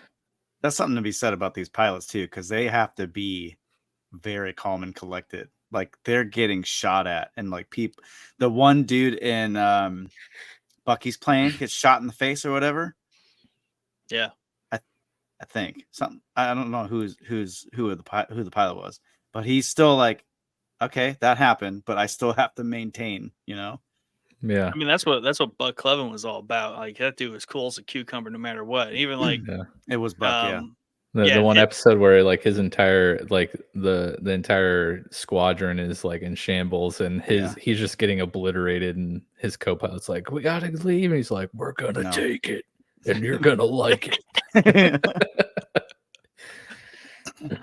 That's something to be said about these pilots too, because they have to be very calm and collected. Like they're getting shot at, and like the one dude in Bucky's plane gets shot in the face or whatever. Yeah, I think something. I don't know who the pilot was, but he's still like, okay, that happened, but I still have to maintain, Yeah, I mean that's what Buck Clevin was all about. Like that dude was cool as a cucumber no matter what. Even like it was Buck. The one episode where like his entire like the entire squadron is like in shambles and he's just getting obliterated and his co-pilot's like, we gotta leave, and he's like, we're gonna take it and you're gonna like it.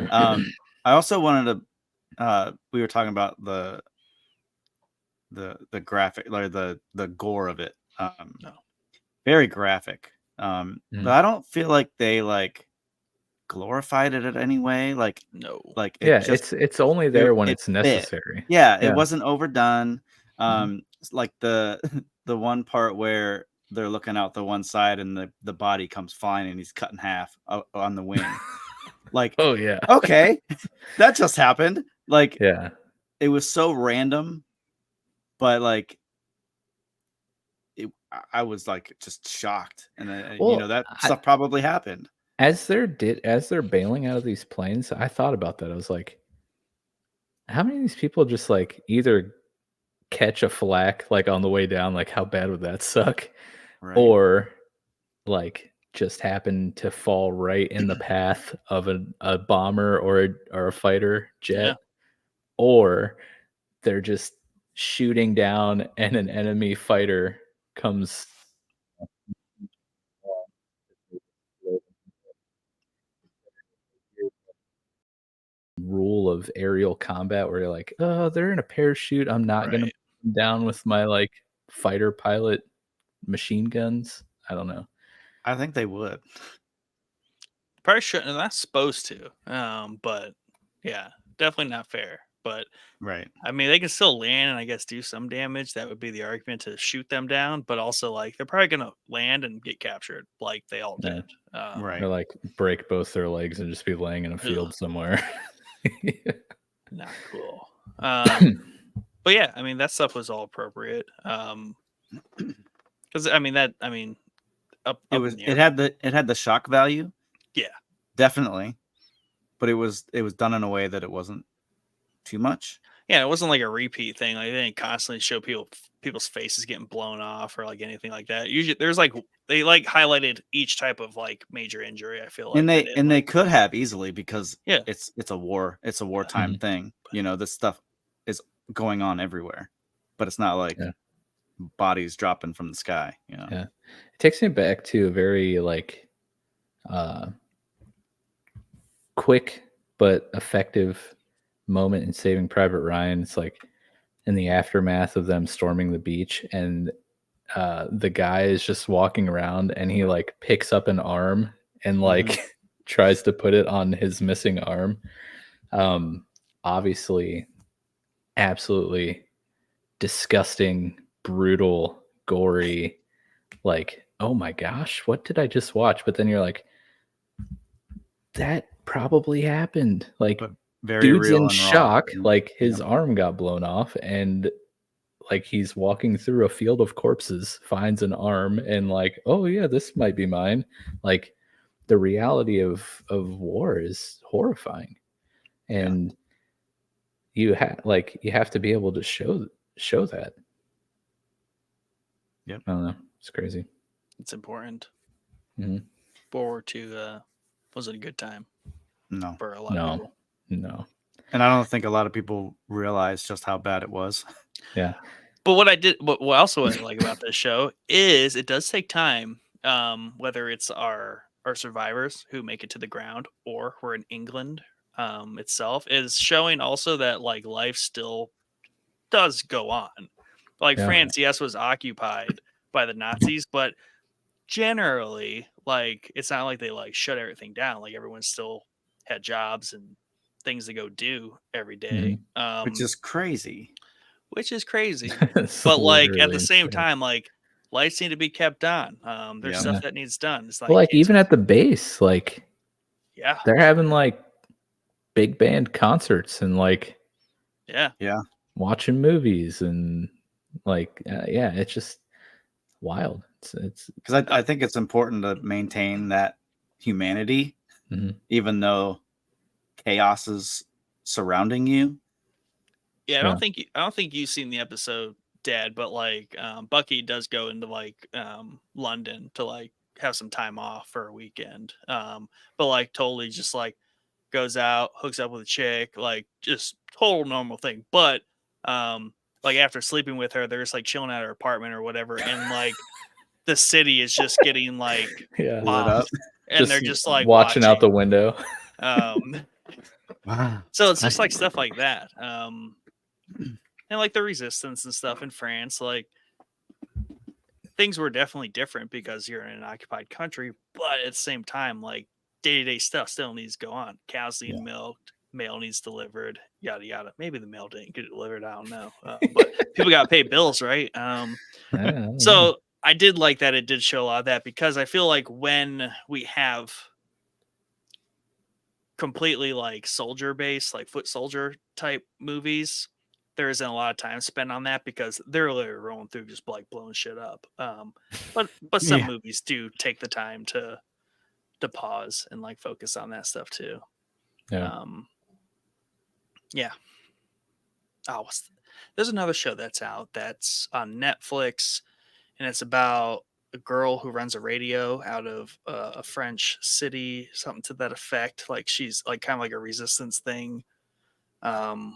I also wanted to we were talking about the graphic, like the gore of it. Very graphic. But I don't feel like they like glorified it in any way. Like no, like it's only there when it's necessary. It wasn't overdone. Like the one part where they're looking out the one side and the body comes flying and he's cut in half on the wing. Like, oh yeah, okay, that just happened. Like, yeah, it was so random, but like I was like just shocked, and that stuff probably happened as they're bailing out of these planes. I thought about that. I was like, how many of these people just like either catch a flak like on the way down, like how bad would that suck, or like just happen to fall right in the path of a bomber or a fighter jet, or they're just shooting down and an enemy fighter comes rule of aerial combat where you're like, oh, they're in a parachute, I'm not gonna come down with my like fighter pilot machine guns. I don't know. I think they would. Probably shouldn't. Not supposed to. But yeah, definitely not fair. But I mean, they can still land and I guess do some damage. That would be the argument to shoot them down. But also, like, they're probably gonna land and get captured, like they all did. Or like break both their legs and just be laying in a field somewhere. Not cool. But yeah, I mean that stuff was all appropriate. Because I mean it had the shock value. Yeah, definitely. But it was done in a way that it wasn't too much. Yeah, it wasn't like a repeat thing. Like they didn't constantly show people's faces getting blown off or like anything like that. Usually, there's like they like highlighted each type of like major injury. I feel like, and they could have easily because yeah, it's a wartime thing. You know, this stuff is going on everywhere, but it's not like bodies dropping from the sky. You know, it takes me back to a very like quick but effective moment in Saving Private Ryan. It's like in the aftermath of them storming the beach, and the guy is just walking around and he like picks up an arm and like tries to put it on his missing arm. Obviously absolutely disgusting, brutal, gory, like, oh my gosh, what did I just watch? But then you're like, that probably happened. Like, very dude's real in and shock. raw. Like his arm got blown off, and like he's walking through a field of corpses, finds an arm, and like, oh yeah, this might be mine. Like the reality of war is horrifying, and you have to be able to show that. Yep. I don't know. It's crazy. It's important. Mm-hmm. World War II wasn't a good time. No, for a lot of people. No. And I don't think a lot of people realize just how bad it was. Yeah. But what also I like about this show is it does take time. Whether it's our survivors who make it to the ground or we're in England itself, is showing also that like life still does go on. Like France, yes, was occupied by the Nazis, but generally, like it's not like they like shut everything down. Like everyone still had jobs and things to go do every day. Which is crazy. But like at the same time, like lights need to be kept on. There's stuff that needs done. It's like even at the base, like they're having like big band concerts and like watching movies and like it's just wild. It's because I think it's important to maintain that humanity, even though chaos is surrounding you. Yeah, I don't think you've seen the episode, Dad, but like Bucky does go into like London to like have some time off for a weekend. But like totally just like goes out, hooks up with a chick, like just total normal thing. But like after sleeping with her, they're just like chilling at her apartment or whatever, and like the city is just getting like Yeah. Lit up. and they're just like watching out the window. Wow. So it's just like stuff like that. And like the resistance and stuff in France, like things were definitely different because you're in an occupied country, but at the same time, like day-to-day stuff still needs to go on. Cows need milked, mail needs delivered, yada yada. Maybe the mail didn't get delivered, I don't know. But people got to pay bills, right? So I did like that it did show a lot of that, because I feel like when we have completely like soldier based, like foot soldier type movies, there isn't a lot of time spent on that because they're literally rolling through just like blowing shit up. But some movies do take the time to pause and like focus on that stuff too. Yeah. Yeah. Oh, there's another show that's out that's on Netflix, and it's about a girl who runs a radio out of a French city, something to that effect. Like she's like kind of like a resistance thing.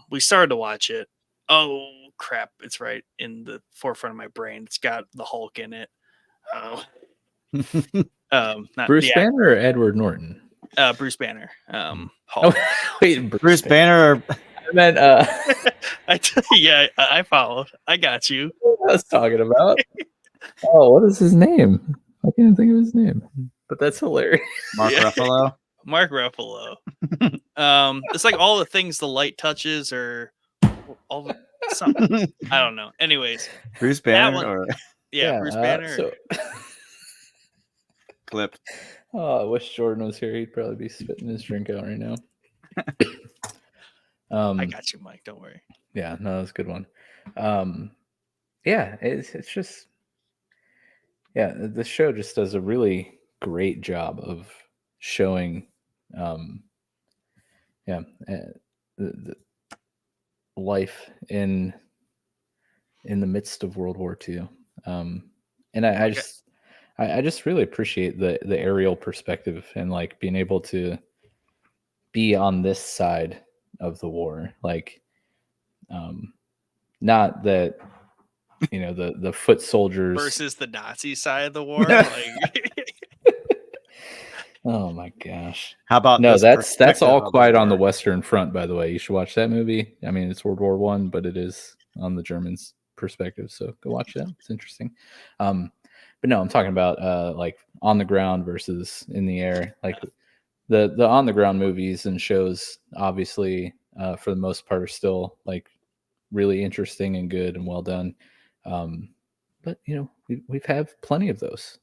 We started to watch it. Oh crap! It's right in the forefront of my brain. It's got the Hulk in it. Not Bruce Banner or Edward Norton? Bruce Banner. Oh, wait, Bruce Banner. I meant I followed. I got you. What I was talking about. Oh, what is his name? I can't think of his name. But that's hilarious. Mark Ruffalo. Mark Ruffalo. It's like all the things the light touches, or all the something. I don't know. Anyways, Bruce Banner Bruce Banner. So... Clip. Oh, I wish Jordan was here. He'd probably be spitting his drink out right now. I got you, Mike. Don't worry. Yeah, no, that's a good one. Yeah, it's just, yeah, the show just does a really great job of showing, the life in the midst of World War II. And I just really appreciate the aerial perspective and like being able to be on this side of the war. Like, not that, the foot soldiers versus the Nazi side of the war. Like... Oh my gosh. How about that's All Quiet on the Western Front, by the way. You should watch that movie. I mean, it's World War I, but it is on the Germans' perspective. So go watch that. It's interesting. But no, I'm talking about like on the ground versus in the air. Like the on the ground movies and shows, obviously, for the most part, are still like really interesting and good and well done. But we've had plenty of those.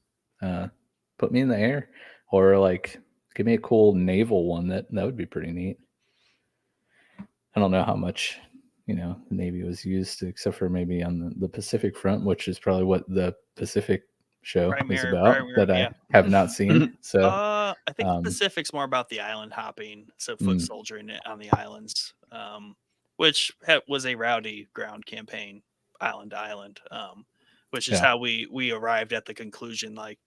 Put me in the air, or like give me a cool naval one. That would be pretty neat. I don't know how much the Navy was used, except for maybe on the Pacific Front, which is probably what the Pacific show is about, that I have not seen. So I think the Pacific's more about the island hopping, so foot soldiering it on the islands, which was a rowdy ground campaign, island to island, which is how we arrived at the conclusion, like,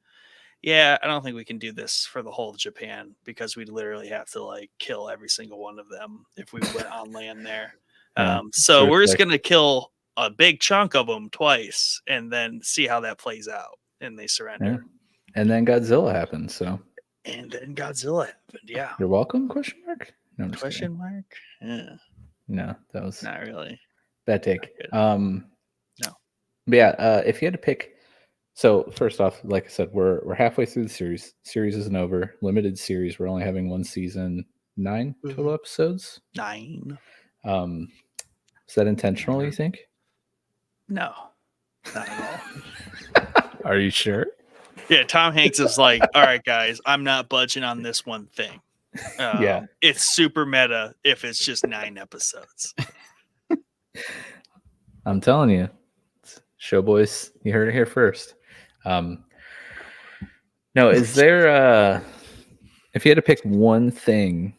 I don't think we can do this for the whole of Japan, because we'd literally have to like kill every single one of them if we went on land there. So we're just gonna kill a big chunk of them twice and then see how that plays out. And they surrender. Yeah. And then Godzilla happened. And then Godzilla happened. Yeah. You're welcome? Question mark? No, question mark? Yeah. No, that was not really. Bad take. No. But yeah, if you had to pick, so first off, like I said, we're halfway through the series. Series isn't over. Limited series. We're only having one season. 9 total episodes. 9. Is that intentional, you think? No. Not at all. Are you sure? Yeah, Tom Hanks is like, all right, guys, I'm not budging on this one thing. It's super meta if it's just 9 episodes. I'm telling you, Showboys, you heard it here first. No, is there if you had to pick one thing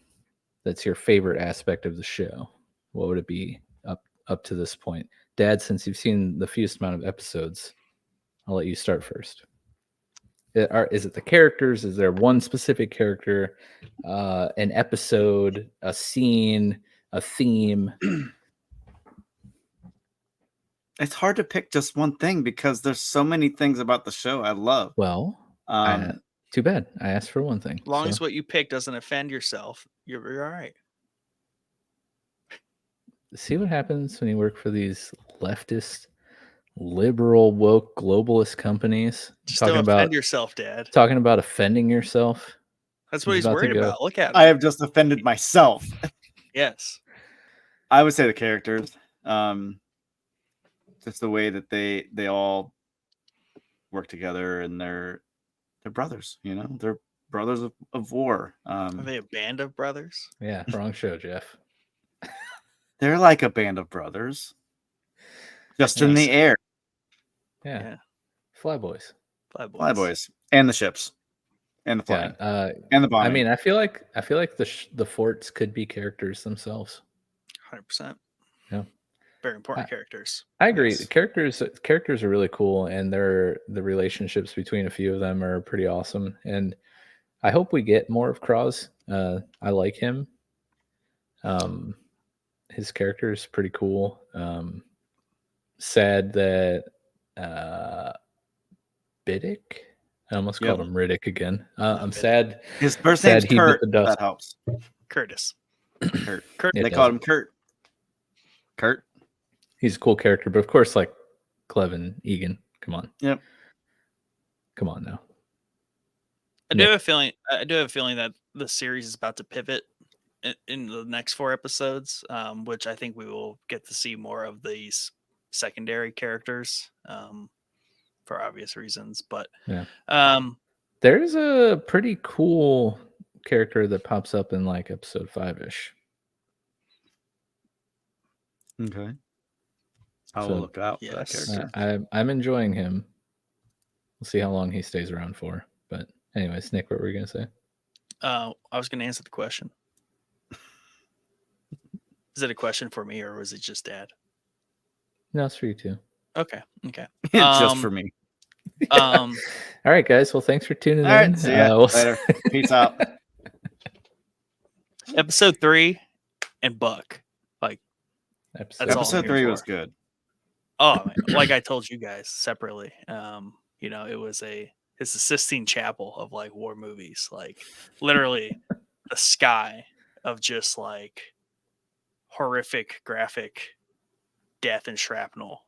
that's your favorite aspect of the show, what would it be up to this point? Dad, since you've seen the fewest amount of episodes, I'll let you start first. Is it the characters? Is there one specific character, an episode, a scene, a theme? It's hard to pick just one thing because there's so many things about the show I love. Well, too bad. I asked for one thing. As long as what you pick doesn't offend yourself, you're all right. See what happens when you work for these leftist, liberal, woke, globalist companies. Just don't offend yourself, Dad. Talking about offending yourself. That's what he's worried about. Look at him. I have just offended myself. Yes. I would say the characters. Just the way that they all work together, and they're brothers, you know? They're brothers of war. Are they a band of brothers? Yeah, wrong show, Jeff. They're like a band of brothers. Just in the air. Yeah. Flyboys. Flyboys. And the ships. And the flying. And the bombing. I mean, I feel like the forts could be characters themselves. 100%. Yeah. Very important characters. I agree. Yes. Characters are really cool, and the relationships between a few of them are pretty awesome. And I hope we get more of Cross. I like him. His character is pretty cool. Sad that Biddick. I almost called him Riddick again. I'm sad. His first name's Kurt. That helps. Curtis. Kurt. They called him Kurt. Kurt. He's a cool character, but of course, like Clevin, Egan. Come on. Yep. Come on now. I do have a feeling that the series is about to pivot in the next 4 episodes, which I think we will get to see more of these secondary characters for obvious reasons. But there's a pretty cool character that pops up in like episode 5-ish. Okay. I'll look out for that character. I'm enjoying him. We'll see how long he stays around for. But anyways, Nick, what were you going to say? I was going to answer the question. Is it a question for me, or was it just Dad? No, it's for you too. Okay. It's just for me. All right, guys. Well, thanks for tuning in. Right, see ya. Later. Peace out. Episode 3 and Buck. Like episode 3 was good. Oh, like I told you guys separately. It's the Sistine Chapel of like war movies. Like literally the sky of just like horrific graphic death and shrapnel.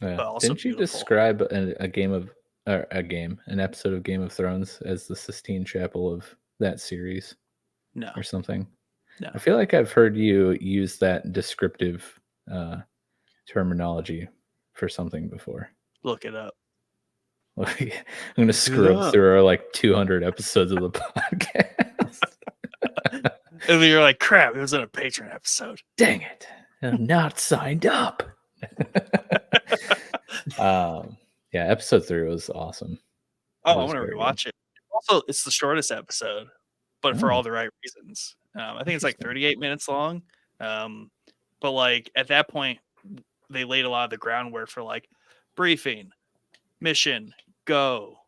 Yeah. But also didn't you describe an episode of Game of Thrones as the Sistine Chapel of that series? No. Or something? No. I feel like I've heard you use that descriptive terminology for something before. Look it up. I'm going to scrub through our like 200 episodes of the podcast. And you're like, crap, it was in a Patreon episode. Dang it. I'm not signed up. Episode 3 was awesome. Oh, I want to rewatch it. Also, it's the shortest episode, but for all the right reasons. I think it's like 38 minutes long. But like at that point, they laid a lot of the groundwork for like briefing, mission, go,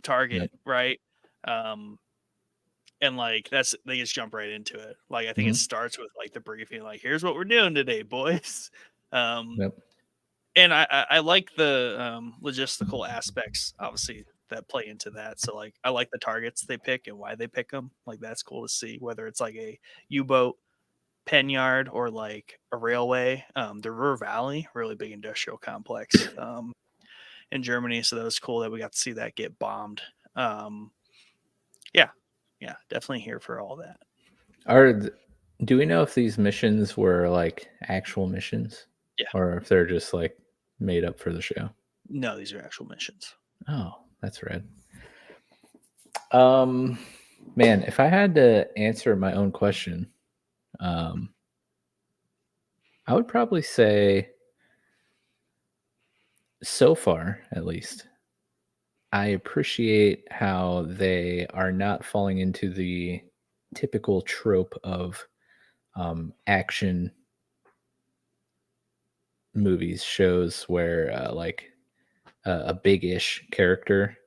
target, right? And like they just jump right into it. Like I think it starts with like the briefing, like here's what we're doing today, boys. And I like the logistical aspects, obviously, that play into that. So like I like the targets they pick and why they pick them. Like that's cool to see, whether it's like a U-boat pen yard or like a railway. The Ruhr Valley, really big industrial complex in Germany. So that was cool that we got to see that get bombed. Yeah, definitely here for all that. Do we know if these missions were like actual missions? Yeah. Or if they're just like made up for the show? No, these are actual missions. Oh, that's rad. Man, if I had to answer my own question, I would probably say, so far at least, I appreciate how they are not falling into the typical trope of action movies, shows where like a big-ish character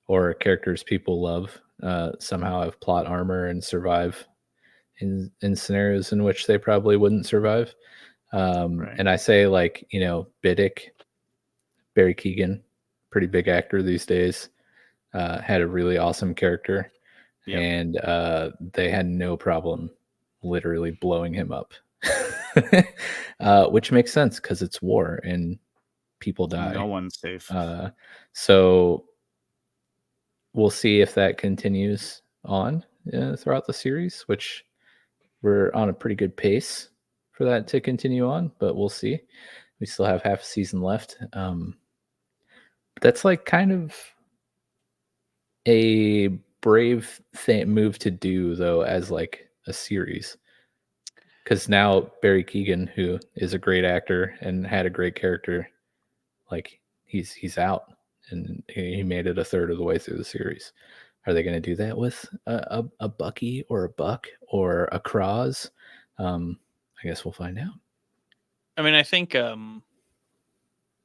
or characters people love somehow have plot armor and survive in scenarios in which they probably wouldn't survive. And I say, like, you know, Biddick, Barry Keoghan, pretty big actor these days, had a really awesome character. Yep. And they had no problem literally blowing him up, which makes sense because it's war and people die. No one's safe. So we'll see if that continues on throughout the series, which we're on a pretty good pace for that to continue on, but we'll see. We still have half a season left. That's like kind of a brave move to do, though, as like a series, because now Barry Keoghan, who is a great actor and had a great character, like he's out, and he made it a third of the way through the series. Are they going to do that with a Bucky or a Buck or a Cross? I guess we'll find out. I mean, I think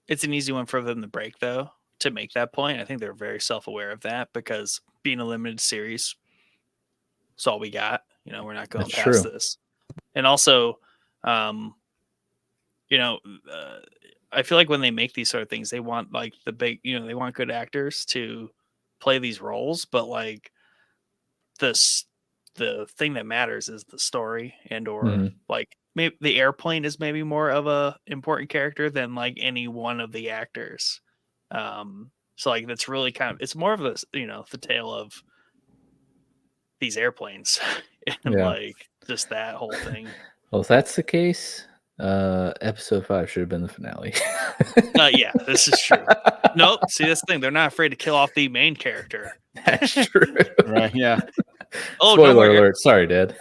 it's an easy one for them to break, though, to make that point. I think they're very self-aware of that, because being a limited series, it's all we got. You know, we're not going past this. And also, you know, I feel like when they make these sort of things, they want like the big, you know, they want good actors to play these roles, but like the thing that matters is the story, and or like maybe the airplane is maybe more of a important character than like any one of the actors. So like that's really kind of, it's more of a, you know, the tale of these airplanes and like just that whole thing. Well, if that's the case, episode 5 should have been the finale. Yeah, this is true. Nope. See, that's the thing. They're not afraid to kill off the main character. That's true. Right. Yeah. Oh, spoiler alert. Sorry, Dad.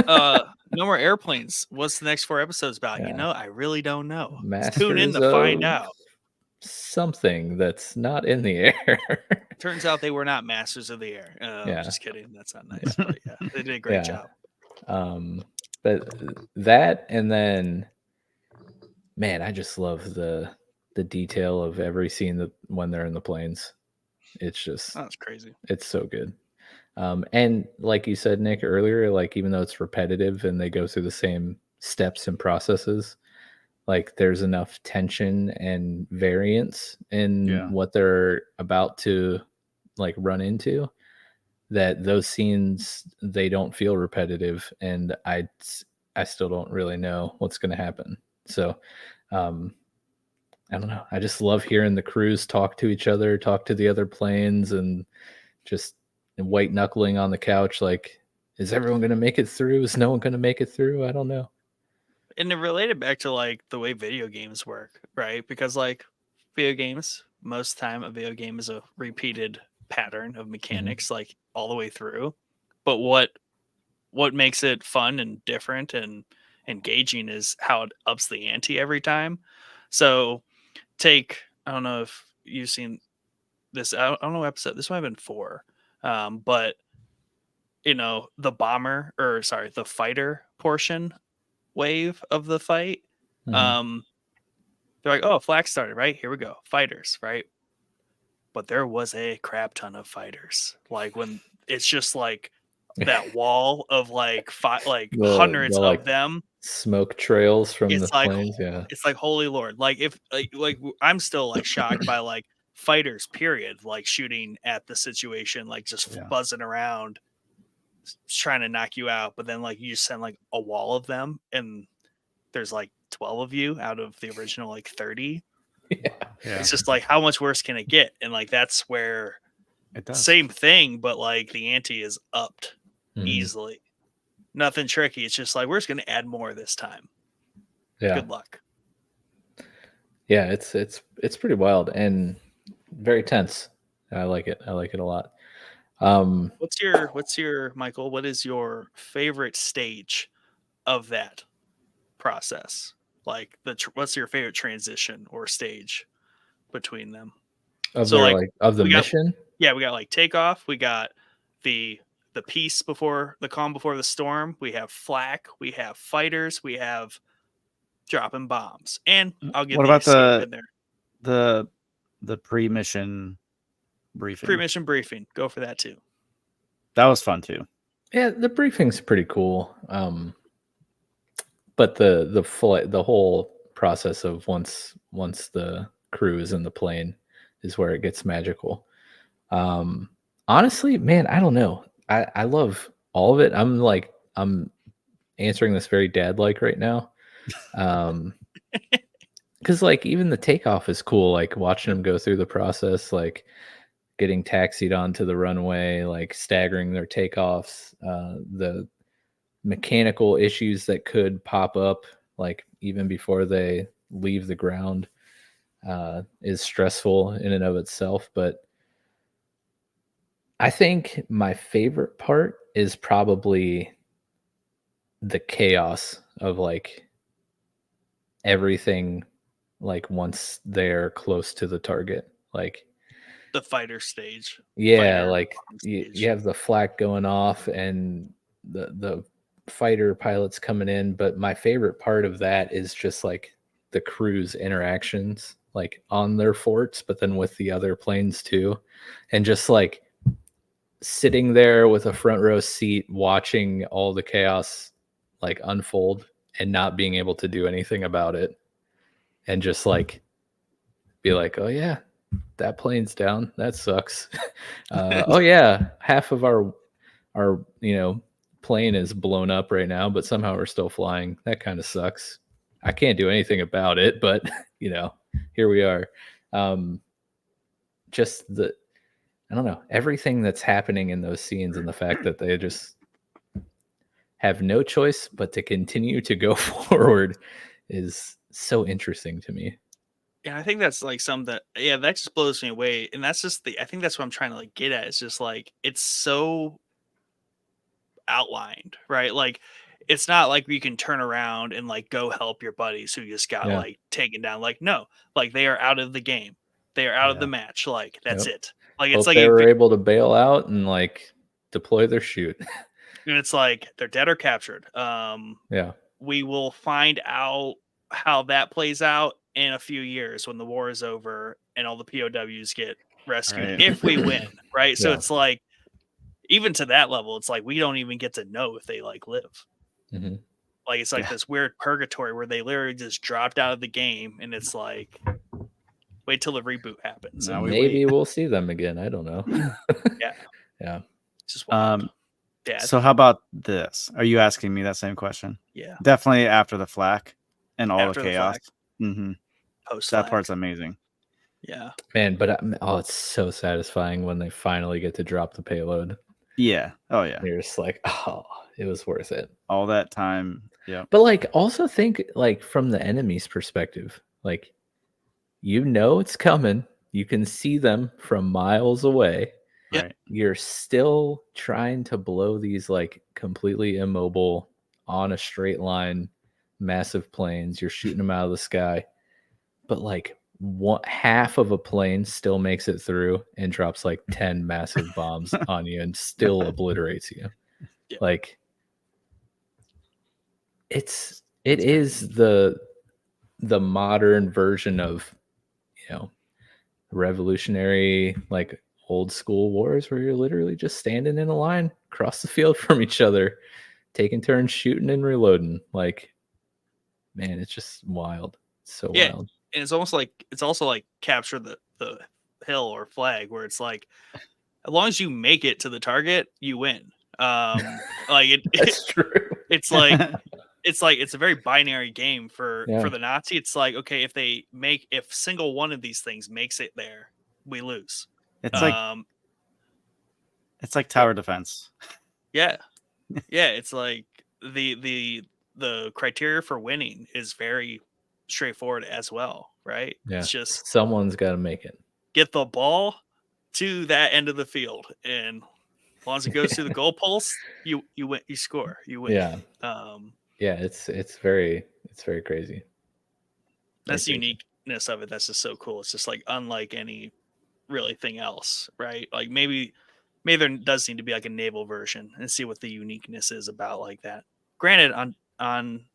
No more airplanes. What's the next 4 episodes about? Yeah. You know, I really don't know. Tune in to find out. Something that's not in the air. Turns out they were not masters of the air. I'm just kidding. That's not nice. But yeah, they did a great job. But that, and then, man, I just love the detail of every scene when they're in the planes. It's just, that's crazy. It's so good. And like you said, Nick, earlier, like even though it's repetitive and they go through the same steps and processes, like there's enough tension and variance in what they're about to like run into, that those scenes, they don't feel repetitive, and I still don't really know what's going to happen. So I don't know. I just love hearing the crews talk to each other, talk to the other planes, and just white knuckling on the couch. Like, is everyone going to make it through? Is no one going to make it through? I don't know. And it related back to like the way video games work, right? Because like video games, most of the time a video game is a repeated pattern of mechanics, like all the way through. But what makes it fun and different and engaging is how it ups the ante every time. So I don't know if you've seen this, I don't know episode, this might have been 4, but you know, the fighter portion wave of the fight, they're like, oh, flag started, right? Here we go, fighters, right? But there was a crap ton of fighters. Like when it's just like that wall of like hundreds of them, smoke trails from the planes. Yeah, it's like, holy Lord. Like if like I'm still like shocked by like fighters, period, like shooting at the situation, like just buzzing around, trying to knock you out. But then like you just send like a wall of them, and there's like 12 of you out of the original like 30. It's just like, how much worse can it get? And like that's where it does. Same thing, but like the ante is upped easily. Nothing tricky. It's just like, we're just going to add more this time. Good luck. Yeah, it's pretty wild and very tense. I like it. I like it a lot. What's your Michael? What is your favorite stage of that process? Like what's your favorite transition or stage between them? Of the mission? We got like takeoff. We got the peace before the calm before the storm. We have flak. We have fighters. We have dropping bombs. And I'll get what about the pre-mission briefing. Pre-mission briefing. Go for that too. That was fun too. Yeah, the briefing's pretty cool. But the whole process of once the crew is in the plane is where it gets magical. Honestly, man, I don't know. I love all of it. I'm answering this very dad-like right now. Because like even the takeoff is cool, like watching them go through the process, like getting taxied onto the runway, like staggering their takeoffs, the mechanical issues that could pop up like even before they leave the ground is stressful in and of itself. But I think my favorite part is probably the chaos of like everything, like once they're close to the target, like The fighter stage. yeah, Fighter like you have the flak going off and the fighter pilots coming in. But my favorite part of that is just like the crew's interactions, like on their forts, but then with the other planes too, and just like sitting there with a front row seat watching all the chaos like unfold and not being able to do anything about it, and just like be like, oh yeah, that plane's down, that sucks. Oh yeah, half of our plane is blown up right now, but somehow we're still flying. That kind of sucks. I can't do anything about it, but here we are. Just I don't know, everything that's happening in those scenes and the fact that they just have no choice but to continue to go forward is so interesting to me. Yeah, I think that's like that just blows me away. And that's just I think that's what I'm trying to like get at. It's just like it's so outlined, right? Like it's not like you can turn around and like go help your buddies who just got like taken down. Like, no, like they are out of the game. They are out of the match. Like that's it. Like it's Hope like they were able to bail out and like deploy their chute. and it's like they're dead or captured. Yeah. We will find out how that plays out in a few years when the war is over and all the POWs get rescued if we win, right? So it's like even to that level, it's like we don't even get to know if they like live. Mm-hmm. Like it's like this weird purgatory where they literally just dropped out of the game, and it's like wait till the reboot happens. Now Maybe we'll see them again. I don't know. Yeah. Just wild. Dad. So how about this? Are you asking me that same question? Yeah. Definitely after the flak and all After the chaos. Mm-hmm. Post that part's amazing. Yeah. Man, but it's so satisfying when they finally get to drop the payload. Yeah. Oh yeah. You're just like, oh, it was worth it. All that time. Yeah. But like also think like from the enemy's perspective, like it's coming. You can see them from miles away. Right. You're still trying to blow these like completely immobile on a straight line massive planes. You're shooting them out of the sky. But like half of a plane still makes it through and drops like 10 massive bombs on you and still obliterates you. Yeah. Like it is the modern version of revolutionary like old school wars where you're literally just standing in a line across the field from each other, taking turns shooting and reloading. Like, man, it's just wild. It's so wild. And it's also like capture the hill or flag where it's like as long as you make it to the target, you win. Like that's true. It's like it's a very binary game for the Nazi. It's like, okay, if single one of these things makes it there, we lose. It's like tower defense. Yeah. Yeah, it's like the criteria for winning is very straightforward as well, right? Yeah. It's just someone's got to make it. Get the ball to that end of the field, and as long as it goes through the goalpost, you win, you score, you win. Yeah. Yeah, it's very crazy. That's the uniqueness of it. That's just so cool. It's just like unlike any really thing else, right? Like maybe there does need to be like a naval version and see what the uniqueness is about like that. Granted, on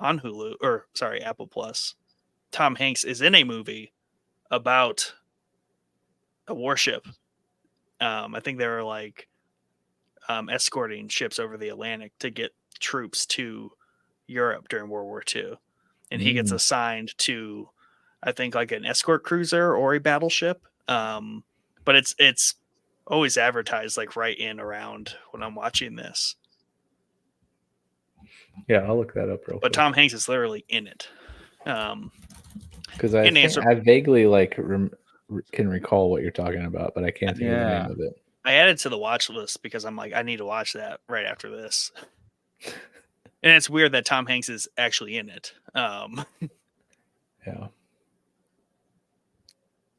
Hulu or sorry, Apple Plus, Tom Hanks is in a movie about a warship I think they were like escorting ships over the Atlantic to get troops to Europe during World War II, and he gets assigned to, I think, like an escort cruiser or a battleship. But it's always advertised like right in around when I'm watching this. Yeah, I'll look that up real quick. But Tom Hanks is literally in it. Because I vaguely like can recall what you're talking about, but I can't think of the name of it. I added to the watch list because I'm like, I need to watch that right after this. And it's weird that Tom Hanks is actually in it. Yeah.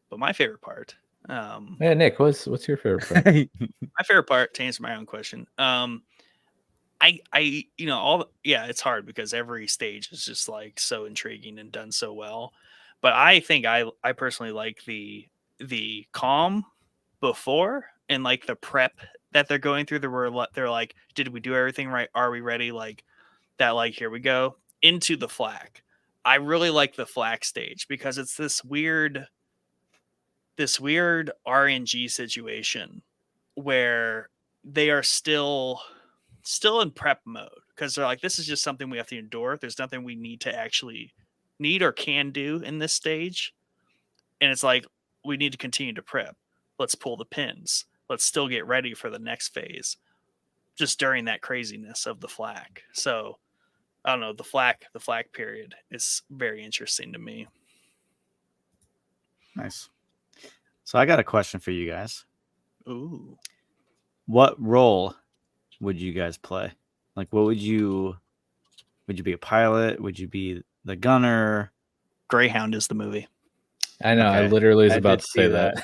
But my favorite part. Yeah, Nick, what's your favorite part? My favorite part, to answer my own question. It's hard because every stage is just like so intriguing and done so well. But I think I personally like the calm before and like the prep that they're going through. They're like, did we do everything right? Are we ready? Like that, like, here we go into the flak. I really like the flak stage because it's this weird RNG situation where they are still in prep mode because they're like, this is just something we have to endure. There's nothing we need to actually need or can do in this stage. And it's like, we need to continue to prep. Let's pull the pins. Let's still get ready for the next phase just during that craziness of the flak. So I don't know, the flak period is very interesting to me. Nice. So I got a question for you guys. Ooh. What role would you guys play? Like, what would you be a pilot? Would you be the gunner? Greyhound is the movie. I know. Okay. I literally was about to say that.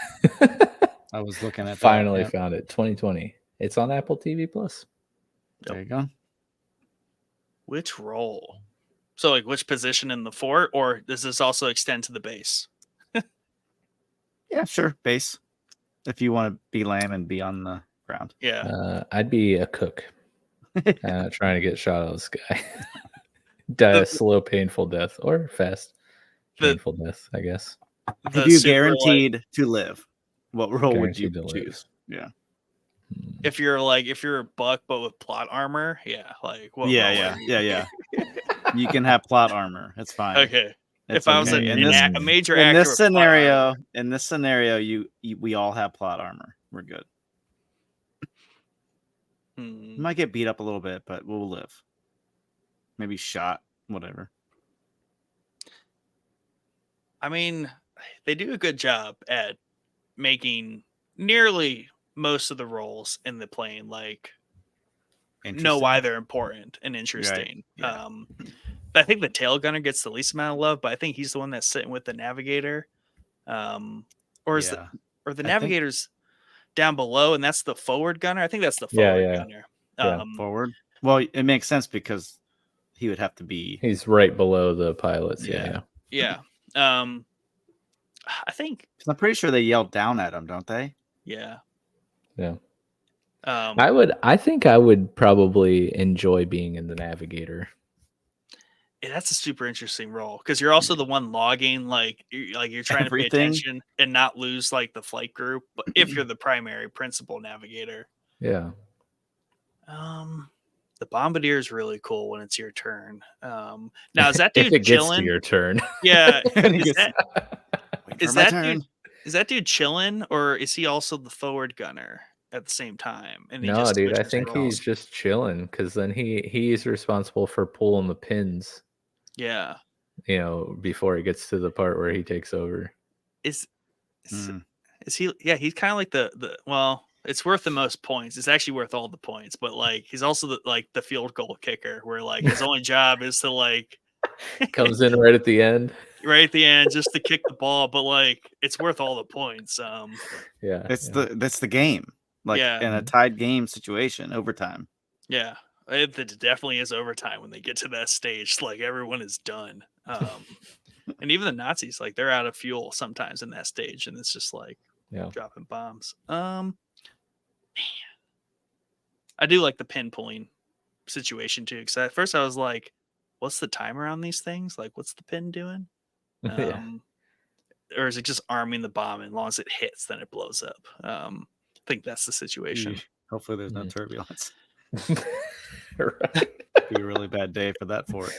I was looking at Finally found it. 2020. It's on Apple TV Plus. There you go. Which role? So, like, which position in the fort, or does this also extend to the base? Yeah, sure. Base. If you want to be lame and be on the ground. Yeah. I'd be a cook. Trying to get shot out of the sky. Die a slow, painful death, or fast, painful death, I guess. If you guaranteed to live, what role would you choose? Yeah. If you're a buck but with plot armor, yeah, like what? Yeah. You can have plot armor. It's fine. Okay. If I was a major actor in this scenario, we all have plot armor. We're good. You might get beat up a little bit, but we'll live. Maybe shot, whatever. I mean, they do a good job at making nearly most of the roles in the plane like know why they're important and interesting. Right. Yeah. I think the tail gunner gets the least amount of love, but I think he's the one that's sitting with the navigator. The navigator's down below, and that's the forward gunner. I think that's the forward gunner. Forward. Well, it makes sense because he would have to be. He's right below the pilots. Yeah. I think. I'm pretty sure they yell down at him, don't they? Yeah. Yeah. I think I would probably enjoy being in the navigator. Yeah, that's a super interesting role because you're also the one logging, like you're trying to pay attention and not lose like the flight group. But if you're the primary principal navigator, yeah. The bombardier is really cool when it's your turn. Now is that dude if it chilling? Gets to your turn? Yeah. Is that dude chilling, or is he also the forward gunner at the same time? And no, dude, I think he's just chilling because then he's responsible for pulling the pins. Yeah. Before it gets to the part where he takes over. Is he? Yeah, he's kind of like the well, it's worth the most points. It's actually worth all the points, but like he's also the field goal kicker, where like his only job is to like comes in right at the end. Right at the end, just to kick the ball, but like it's worth all the points. That's the game. Like in a tied game situation, overtime. Yeah, it definitely is overtime when they get to that stage. Like everyone is done, and even the Nazis, like they're out of fuel sometimes in that stage, and it's just like dropping bombs. Man, I do like the pin pulling situation too, because at first I was like, "What's the timer on these things? Like, what's the pin doing?" Or is it just arming the bomb, and as long as it hits, then it blows up? think that's the situation. Hopefully, there's no turbulence. Right. Be a really bad day for that fort.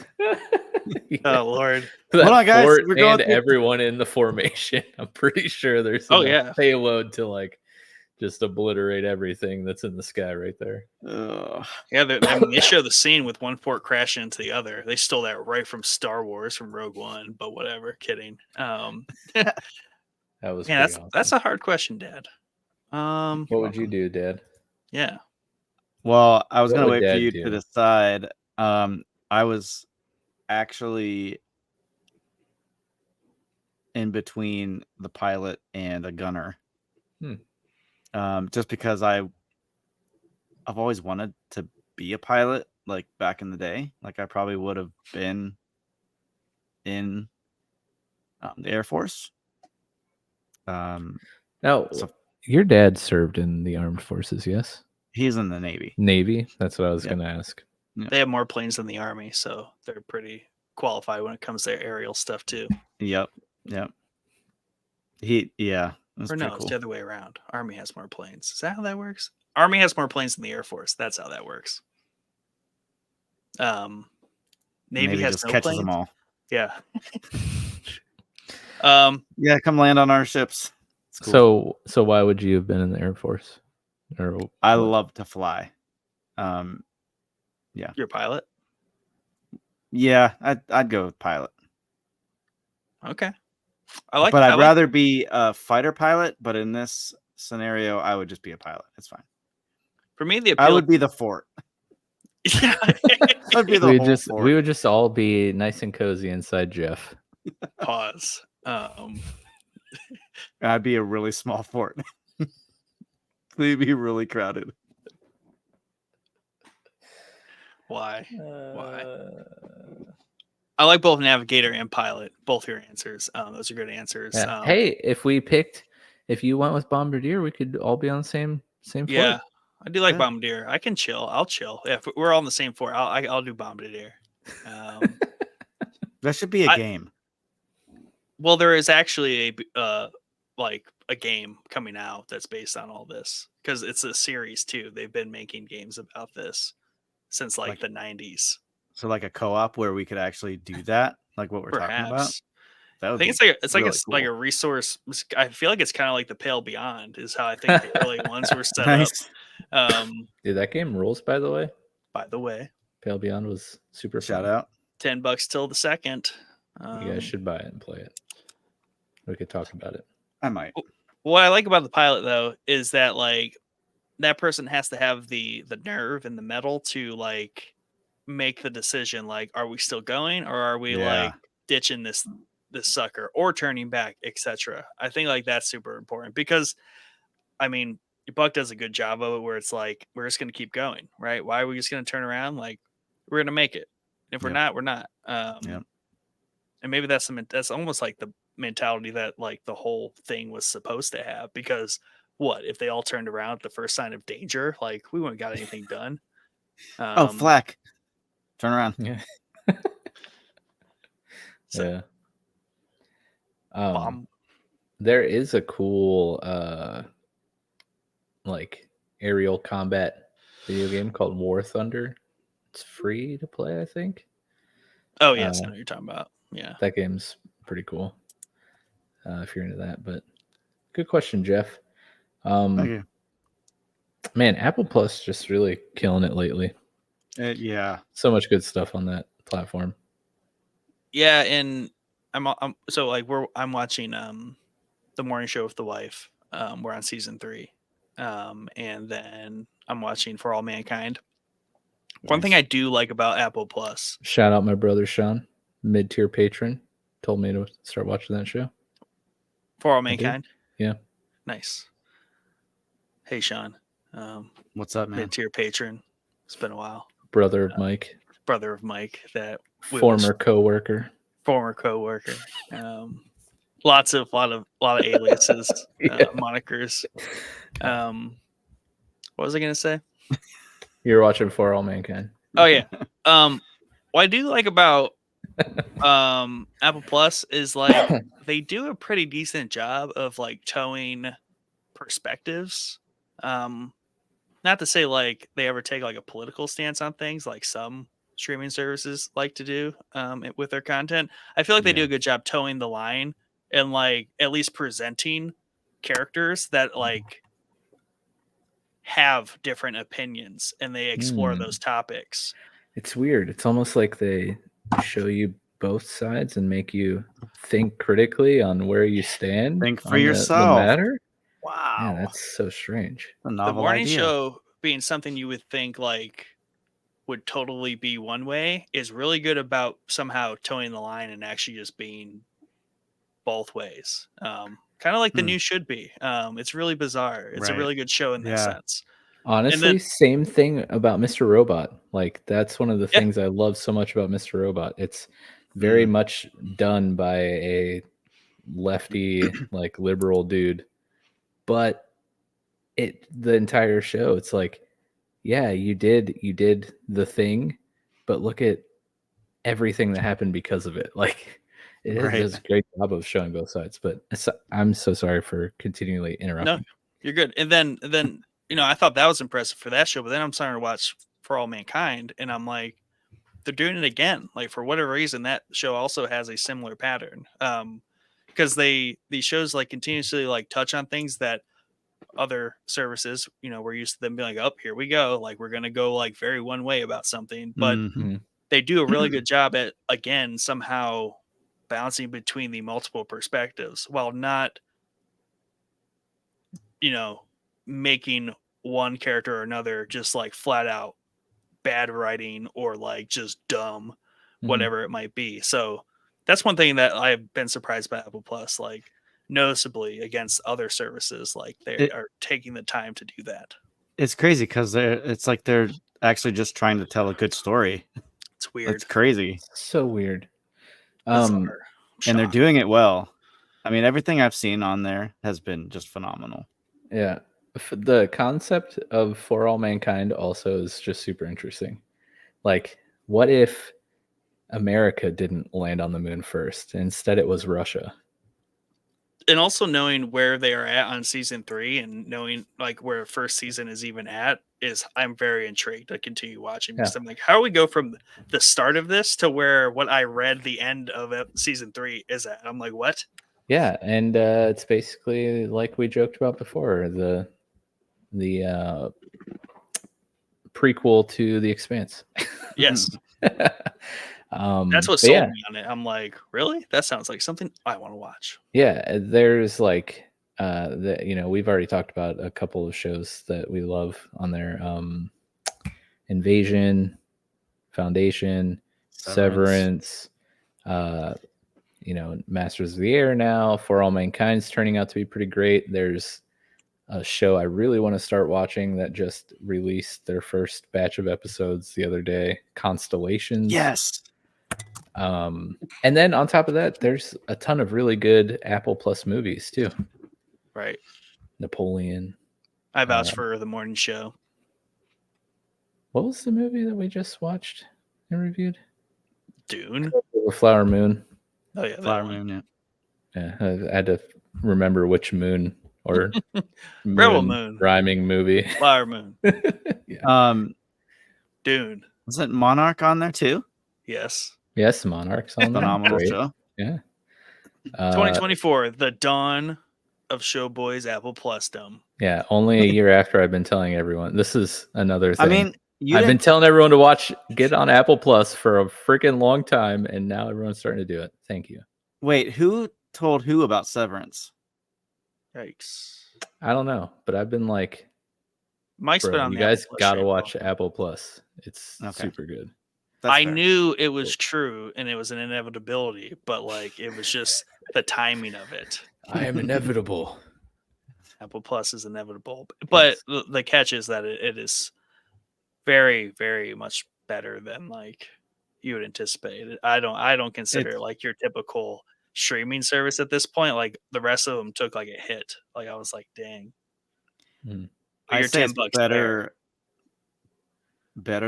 Oh Lord! Hold on, guys. fort We're going and through- everyone in the formation. I'm pretty sure there's enough payload to like just obliterate everything that's in the sky right there. Yeah, I mean, they show the scene with one fort crashing into the other. They stole that right from Star Wars, from Rogue One, but whatever. Kidding. That was that's awesome. that's a hard question, Dad. What would you do, Dad? Yeah. Well, I was What gonna would wait for Dad you do? to decide. I was actually in between the pilot and a gunner. Just because I've always wanted to be a pilot, like back in the day. Like I probably would have been in the Air Force. Now, your dad served in the armed forces, yes? He's in the Navy. Navy? That's what I was going to ask. Yeah. They have more planes than the Army, so they're pretty qualified when it comes to aerial stuff too. Yep. That's Or no, cool. it's the other way around. Army has more planes. Is that how that works? Army has more planes than the Air Force. That's how that works. Navy has just no catches planes? them all. Yeah. Yeah, come land on our ships. Cool. So why would you have been in the Air Force? Or I love to fly. Yeah. You're a pilot? Yeah, I'd go with pilot. Okay. But I'd rather be a fighter pilot, but in this scenario, I would just be a pilot. It's fine. For me, the I would be the fort. Yeah. I'd be the whole fort. We would just all be nice and cozy inside Jeff. Pause. I'd be a really small fort. They'd be really crowded. Why? I like both navigator and pilot. Both your answers. Those are good answers. Yeah. Hey, if you went with bombardier, we could all be on the same fort. Yeah, I do like bombardier. I can chill. I'll chill. Yeah, if we're all on the same fort, I'll do bombardier. That should be a game. Well, there is actually a game coming out that's based on all this because it's a series too. They've been making games about this since like the 90s. So like a co-op where we could actually do that, like what we're talking about. I think it's like a resource. I feel like it's kind of like the Pale Beyond is how I think the early ones were set up. Dude, that game rules, by the way. Pale Beyond was super shout fun. out. $10 till the second. You guys should buy it and play it. We could talk about it. I might. What I like about the pilot though is that like that person has to have the nerve and the metal to like make the decision. Like, are we still going or are we like ditching this sucker or turning back, etc. I think like that's super important because I mean Buck does a good job of it where it's like we're just going to keep going, right? Why are we just going to turn around? Like we're going to make it. And if we're not, we're not. And maybe that's almost like the mentality that like the whole thing was supposed to have, because what if they all turned around at the first sign of danger? Like we wouldn't got anything done. Flak, turn around. Yeah. So, yeah. There is a cool like aerial combat video game called War Thunder. It's free to play, I think. Oh yes, I know what you're talking about. Yeah, that game's pretty cool. If you're into that, but good question, Jeff. Thank you. Man, Apple Plus just really killing it lately. So much good stuff on that platform. Yeah, and I'm watching the morning show with the wife. We're on season 3, and then I'm watching For All Mankind. Nice. One thing I do like about Apple Plus. Shout out my brother Sean, mid-tier patron, told me to start watching that show. For All Mankind. Yeah. Nice. Hey Sean. What's up, man? Mid-tier patron. It's been a while. Brother of Mike. Brother of Mike. That former coworker. Lot of aliases, monikers. What was I gonna say? You're watching For All Mankind. Oh yeah. What I do like about Apple Plus is like they do a pretty decent job of like towing perspectives. Not to say like they ever take like a political stance on things like some streaming services like to do with their content. I feel like they do a good job towing the line and like at least presenting characters that like have different opinions and they explore those topics. It's weird. It's almost like they show you both sides and make you think critically on where you stand. Think for on yourself. The matter. Wow. Yeah, that's so strange. A novel the morning idea. show being something you would think like would totally be one way is really good about somehow towing the line and actually just being both ways. Kind of like the news should be. It's really bizarre. It's a really good show in that sense. Honestly, same thing about Mr. Robot. Like that's one of the things I love so much about Mr. Robot. It's very much done by a lefty, like liberal dude, but the entire show, it's like, yeah, you did the thing, but look at everything that happened because of it. Like it does a great job of showing both sides. But I'm so sorry for continually interrupting. No, you're good. And then I thought that was impressive for that show, but then I'm starting to watch For All Mankind, and I'm like, they're doing it again. Like for whatever reason, that show also has a similar pattern. Because these shows like continuously like touch on things that other services, we're used to them being like, oh, here we go. Like we're gonna go like very one way about something. But they do a really good job at again somehow bouncing between the multiple perspectives while not making one character or another just like flat out bad writing or like just dumb, whatever it might be. So that's one thing that I've been surprised by Apple Plus, like noticeably against other services, like they are taking the time to do that. It's crazy because it's like they're actually just trying to tell a good story. It's weird. It's crazy. So weird. And they're doing it well. I mean, everything I've seen on there has been just phenomenal. Yeah. The concept of For All Mankind also is just super interesting. Like, what if America didn't land on the moon first? Instead, it was Russia. And also knowing where they are at on season 3 and knowing like where first season is even at I'm very intrigued to continue watching because I'm like, how do we go from the start of this to where what I read the end of season 3 is at? I'm like, what? Yeah, and it's basically like we joked about before, the prequel to The Expanse. Yes. That's what sold me on it. I'm like, really? That sounds like something I want to watch. Yeah, there's like we've already talked about a couple of shows that we love on there. Invasion, Foundation, Severance, Masters of the Air now. For All Mankind's turning out to be pretty great. There's a show I really want to start watching that just released their first batch of episodes the other day, Constellations. Yes. And then on top of that, there's a ton of really good Apple Plus movies too. Right. Napoleon. I vouch for The Morning Show. What was the movie that we just watched and reviewed? Dune. Flower Moon. Oh yeah, Flower Moon. Yeah, I had to remember which moon or Rebel Moon rhyming movie. Flower Moon. Yeah. Dune. Wasn't Monarch on there too? Yes. Yes, Monarch's on there. Phenomenal show. Yeah. 2024, the dawn of Showboys Apple Plus Dome. Yeah, only a year after I've been telling everyone. This is another thing. I mean, I've been telling everyone to get on Apple Plus for a freaking long time, and now everyone's starting to do it. Thank you. Wait, who told who about Severance? Yikes. I don't know, but I've been like, Mike's been on you the guys Apple Plus got to train, watch Apple Plus. It's super good. I knew it was true and it was an inevitability, but like it was just the timing of it. I am inevitable. Apple Plus is inevitable, but the catch is that it is very, very much better than like you would anticipate. I don't consider it like your typical streaming service at this point. Like the rest of them took like a hit. Like I was like, dang. I say it's better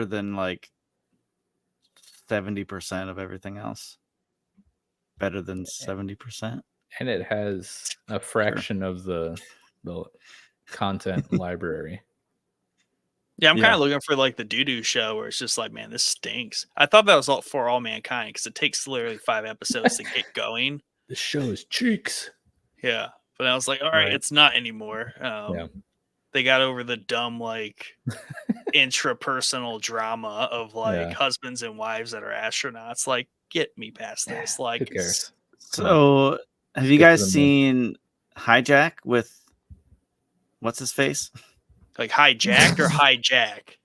than like 70% of everything else. Better than 70%. And it has a fraction of the content library. Yeah, I'm kind of looking for like the doo-doo show where it's just like, man, this stinks. I thought that was all for all mankind because it takes literally 5 episodes to get going. The show is cheeks. Yeah, but I was like, all right, it's not anymore. They got over the dumb like intrapersonal drama of like husbands and wives that are astronauts. Like, get me past this. Like, who cares? So, have you guys seen Hijack with what's his face? Like hijacked or hijack?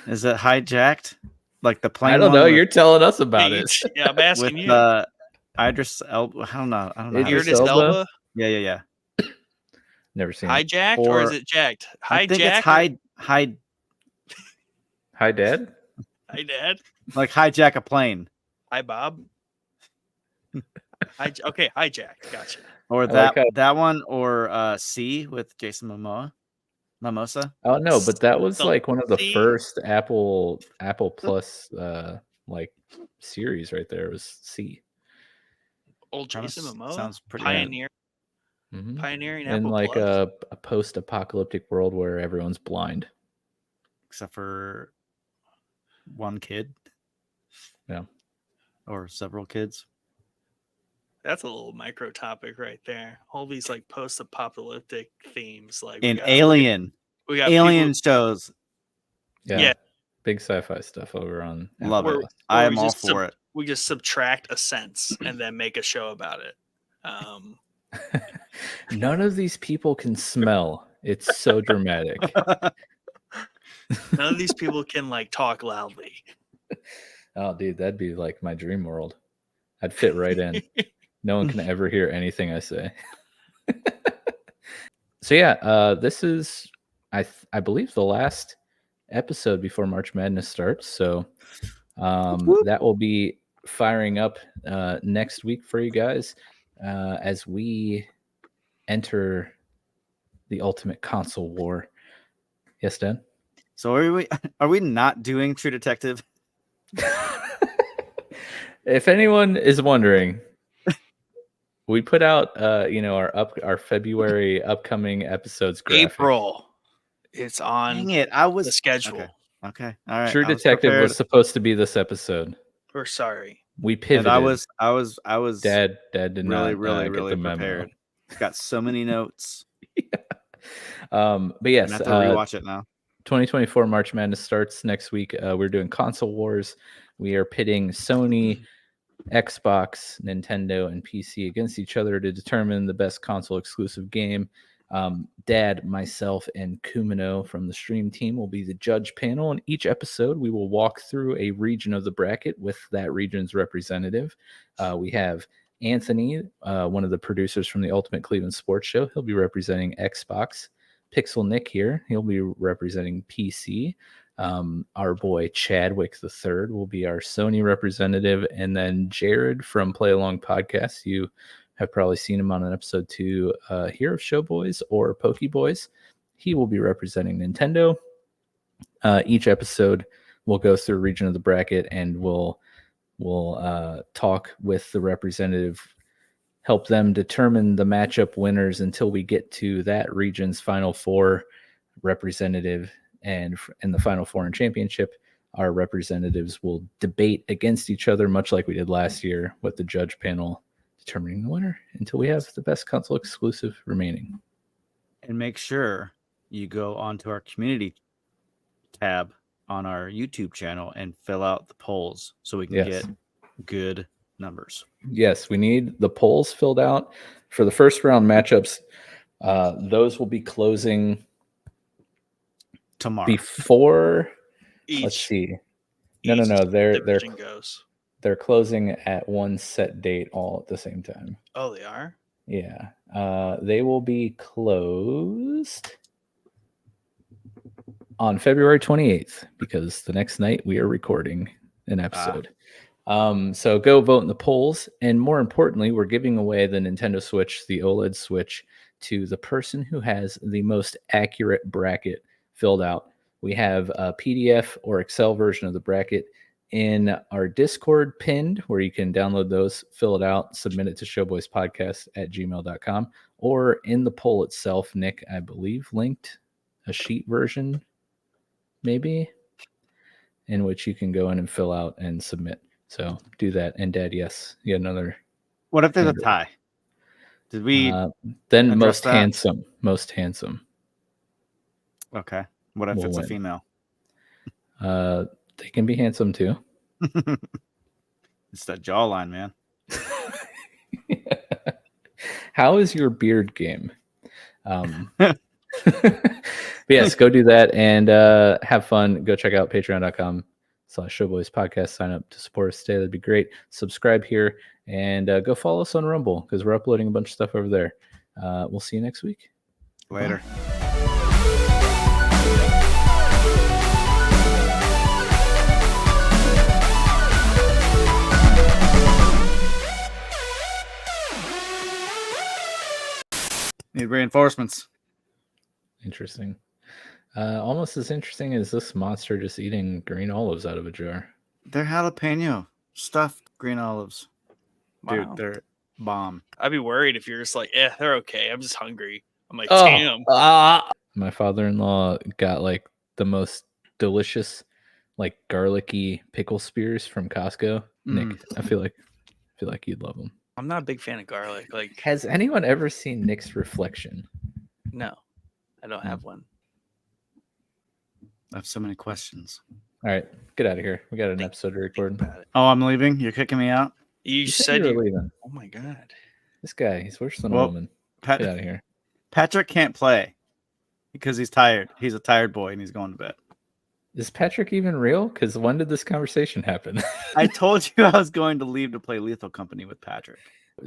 Is it hijacked? Like the plane? I don't know. You're telling us about it. Yeah, I'm asking you. Idris Elba. I don't know. Idris Elba? Yeah. Never seen hijacked or is it jacked? Hijack. I think it's Hi Dad. Hi Dad. Like hijack a plane. Hi Bob. Okay, hijack. Gotcha. Or that one, or C with Jason Momoa. Oh no, but that was like one of the first Apple Plus like series right there. It was C. Old Jason Momoa sounds pretty pioneer. Pioneering in Apple like Plus. a post-apocalyptic world where everyone's blind, except for one kid. Yeah, or several kids. That's a little micro topic right there. All these like post-apocalyptic themes, like we got Alien shows. Yeah, big sci-fi stuff over on. Love it. I am all for it. We just subtract a sense and then make a show about it. None of these people can smell. It's so dramatic. None of these people can like talk loudly. Oh, dude, that'd be like my dream world. I'd fit right in. No one can ever hear anything I say. So yeah, this is I believe the last episode before March Madness starts. So that will be firing up next week for you guys as we enter the ultimate console war. Yes, Dan? So are we not doing True Detective? If anyone is wondering, we put out our February upcoming episodes graphic. April. It's on the schedule. Okay. All right. True Detective was supposed to be this episode. We're sorry. We pivoted. And I was Dad did really get the memo. prepared. Got so many notes. But yes, I have to rewatch it now. 2024 March Madness starts next week. We're doing console wars. We are pitting Sony, Xbox, Nintendo, and PC against each other to determine the best console exclusive game. Dad, myself, and Kumino from the stream team will be the judge panel. In each episode, we will walk through a region of the bracket with that region's representative. We have Anthony, one of the producers from the Ultimate Cleveland Sports Show. He'll be representing Xbox. Pixel Nick here. He'll be representing PC. Our boy Chadwick III will be our Sony representative. And then Jared from Play Along Podcast. You have probably seen him on an episode 2 here of Showboys or Pokeboys. He will be representing Nintendo. Each episode will go through a region of the bracket and we'll talk with the representative, help them determine the matchup winners until we get to that region's Final Four representative. And in the Final Four and championship, our representatives will debate against each other, much like we did last year with the judge panel determining the winner until we have the best console exclusive remaining. And make sure you go onto our community tab on our YouTube channel and fill out the polls so we can get good numbers. Yes, we need the polls filled out for the first round matchups. Those will be closing tomorrow. Before let's see. No. They're closing at one set date all at the same time. Oh, they are? Yeah. They will be closed on February 28th because the next night we are recording an episode. So go vote in the polls. And more importantly, we're giving away the Nintendo Switch, the OLED Switch, to the person who has the most accurate bracket filled out. We have a PDF or Excel version of the bracket in our Discord pinned, where you can download those, fill it out, submit it to showboyspodcast@gmail.com, or in the poll itself. Nick, I believe, linked a sheet version, maybe, in which you can go in and fill out and submit. So do that. And Dad, yes, yet another. What if there's a tie? Did we then most handsome? Most handsome. Okay. What if it's a female? They can be handsome too. It's that jawline, man. How is your beard game? But yes, go do that and have fun. Go check out patreon.com/showboyspodcast. Sign up to support us today. That'd be great. Subscribe here and go follow us on Rumble because we're uploading a bunch of stuff over there. We'll see you next week. Later. Bye. Need reinforcements. Interesting. Almost as interesting as this monster just eating green olives out of a jar. They're jalapeno stuffed green olives. Wow. Dude, they're bomb. I'd be worried if you're just like, they're okay. I'm just hungry. I'm like, damn. My father-in-law got like the most delicious, like garlicky pickle spears from Costco. Nick, I feel like you'd love them. I'm not a big fan of garlic. Like, has anyone ever seen Nick's reflection? No, I don't have one. I have so many questions. All right, get out of here. We got an episode to record. Oh, I'm leaving. You're kicking me out. You said you were leaving. Oh my god, this guy, he's worse than a woman. Get out of here. Patrick can't play because he's tired. He's a tired boy and he's going to bed. Is Patrick even real? Because when did this conversation happen? I told you I was going to leave to play Lethal Company with Patrick.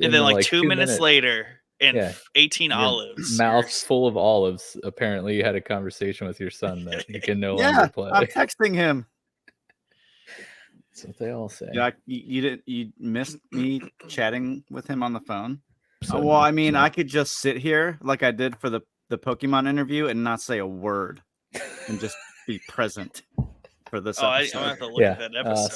And then like 2 minutes later, and 18 olives. Mouth full of olives. Apparently, you had a conversation with your son that he can no longer play. I'm texting him. That's what they all say. Yeah, you missed me chatting with him on the phone. Well, I mean, I could just sit here like I did for the Pokemon interview and not say a word and just be present for this episode. I'm gonna have to look at that episode.